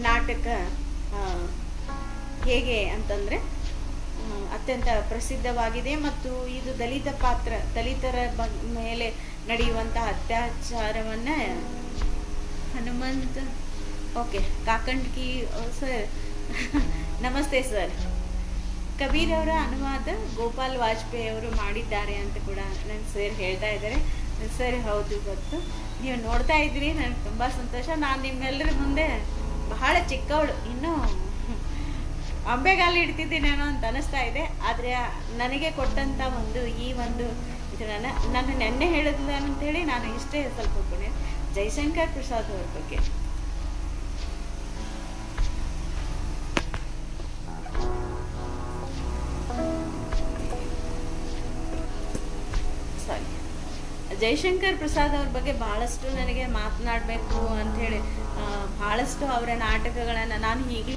ನಾಟಕ ಹೇಗೆ ಅಂತಂದರೆ ಅತ್ಯಂತ ಪ್ರಸಿದ್ಧವಾಗಿದೆ ಮತ್ತು ಇದು ದಲಿತ ಪಾತ್ರ, ದಲಿತರ ಮೇಲೆ ನಡೆಯುವಂತಹ ಅತ್ಯಾಚಾರವನ್ನು ಹನುಮಂತ್ ಕಾಕಂಡ್ಕಿ ಸರ್ ನಮಸ್ತೆ ಸರ್, ಕಬೀರ್ ಅವರ ಅನುವಾದ ಗೋಪಾಲ್ ವಾಜಪೇಯಿ ಅವರು ಮಾಡಿದ್ದಾರೆ ಅಂತ ಕೂಡ ನನ್ನ ಸರ್ ಹೇಳ್ತಾ ಇದ್ದಾರೆ. ಸರ್ ಹೌದು ಗೊತ್ತು, ನೀವು ನೋಡ್ತಾ ಇದ್ದೀರಿ, ನನಗೆ ತುಂಬ ಸಂತೋಷ. ನಾನು ನಿಮ್ಮೆಲ್ಲರ ಮುಂದೆ ಬಹಳ ಚಿಕ್ಕವಳು, ಇನ್ನೂ ಅಂಬೆಗಾಲು ಇಡ್ತಿದ್ದೀನೇನೋ ಅಂತ ಅನಿಸ್ತಾ ಇದೆ. ಆದರೆ ನನಗೆ ಕೊಟ್ಟಂಥ ಒಂದು ಈ ಒಂದು ಇದನ್ನು ನಾನು ನೆನ್ನೆ ಹೇಳಿಲ್ಲ ಅಂತೇಳಿ ನಾನು ಇಷ್ಟೇ ಸ್ವಲ್ಪ ಒಪ್ಪಿದೆ. ಜೈಶಂಕರ್ ಪ್ರಸಾದ್ ಅವ್ರ ಬಗ್ಗೆ ಜೈಶಂಕರ್ ಪ್ರಸಾದ್ ಅವ್ರ ಬಗ್ಗೆ ಭಾಳಷ್ಟು ನನಗೆ ಮಾತನಾಡಬೇಕು ಅಂಥೇಳಿ ಭಾಳಷ್ಟು ಅವರ ನಾಟಕಗಳನ್ನು ನಾನು ಹೀಗೆ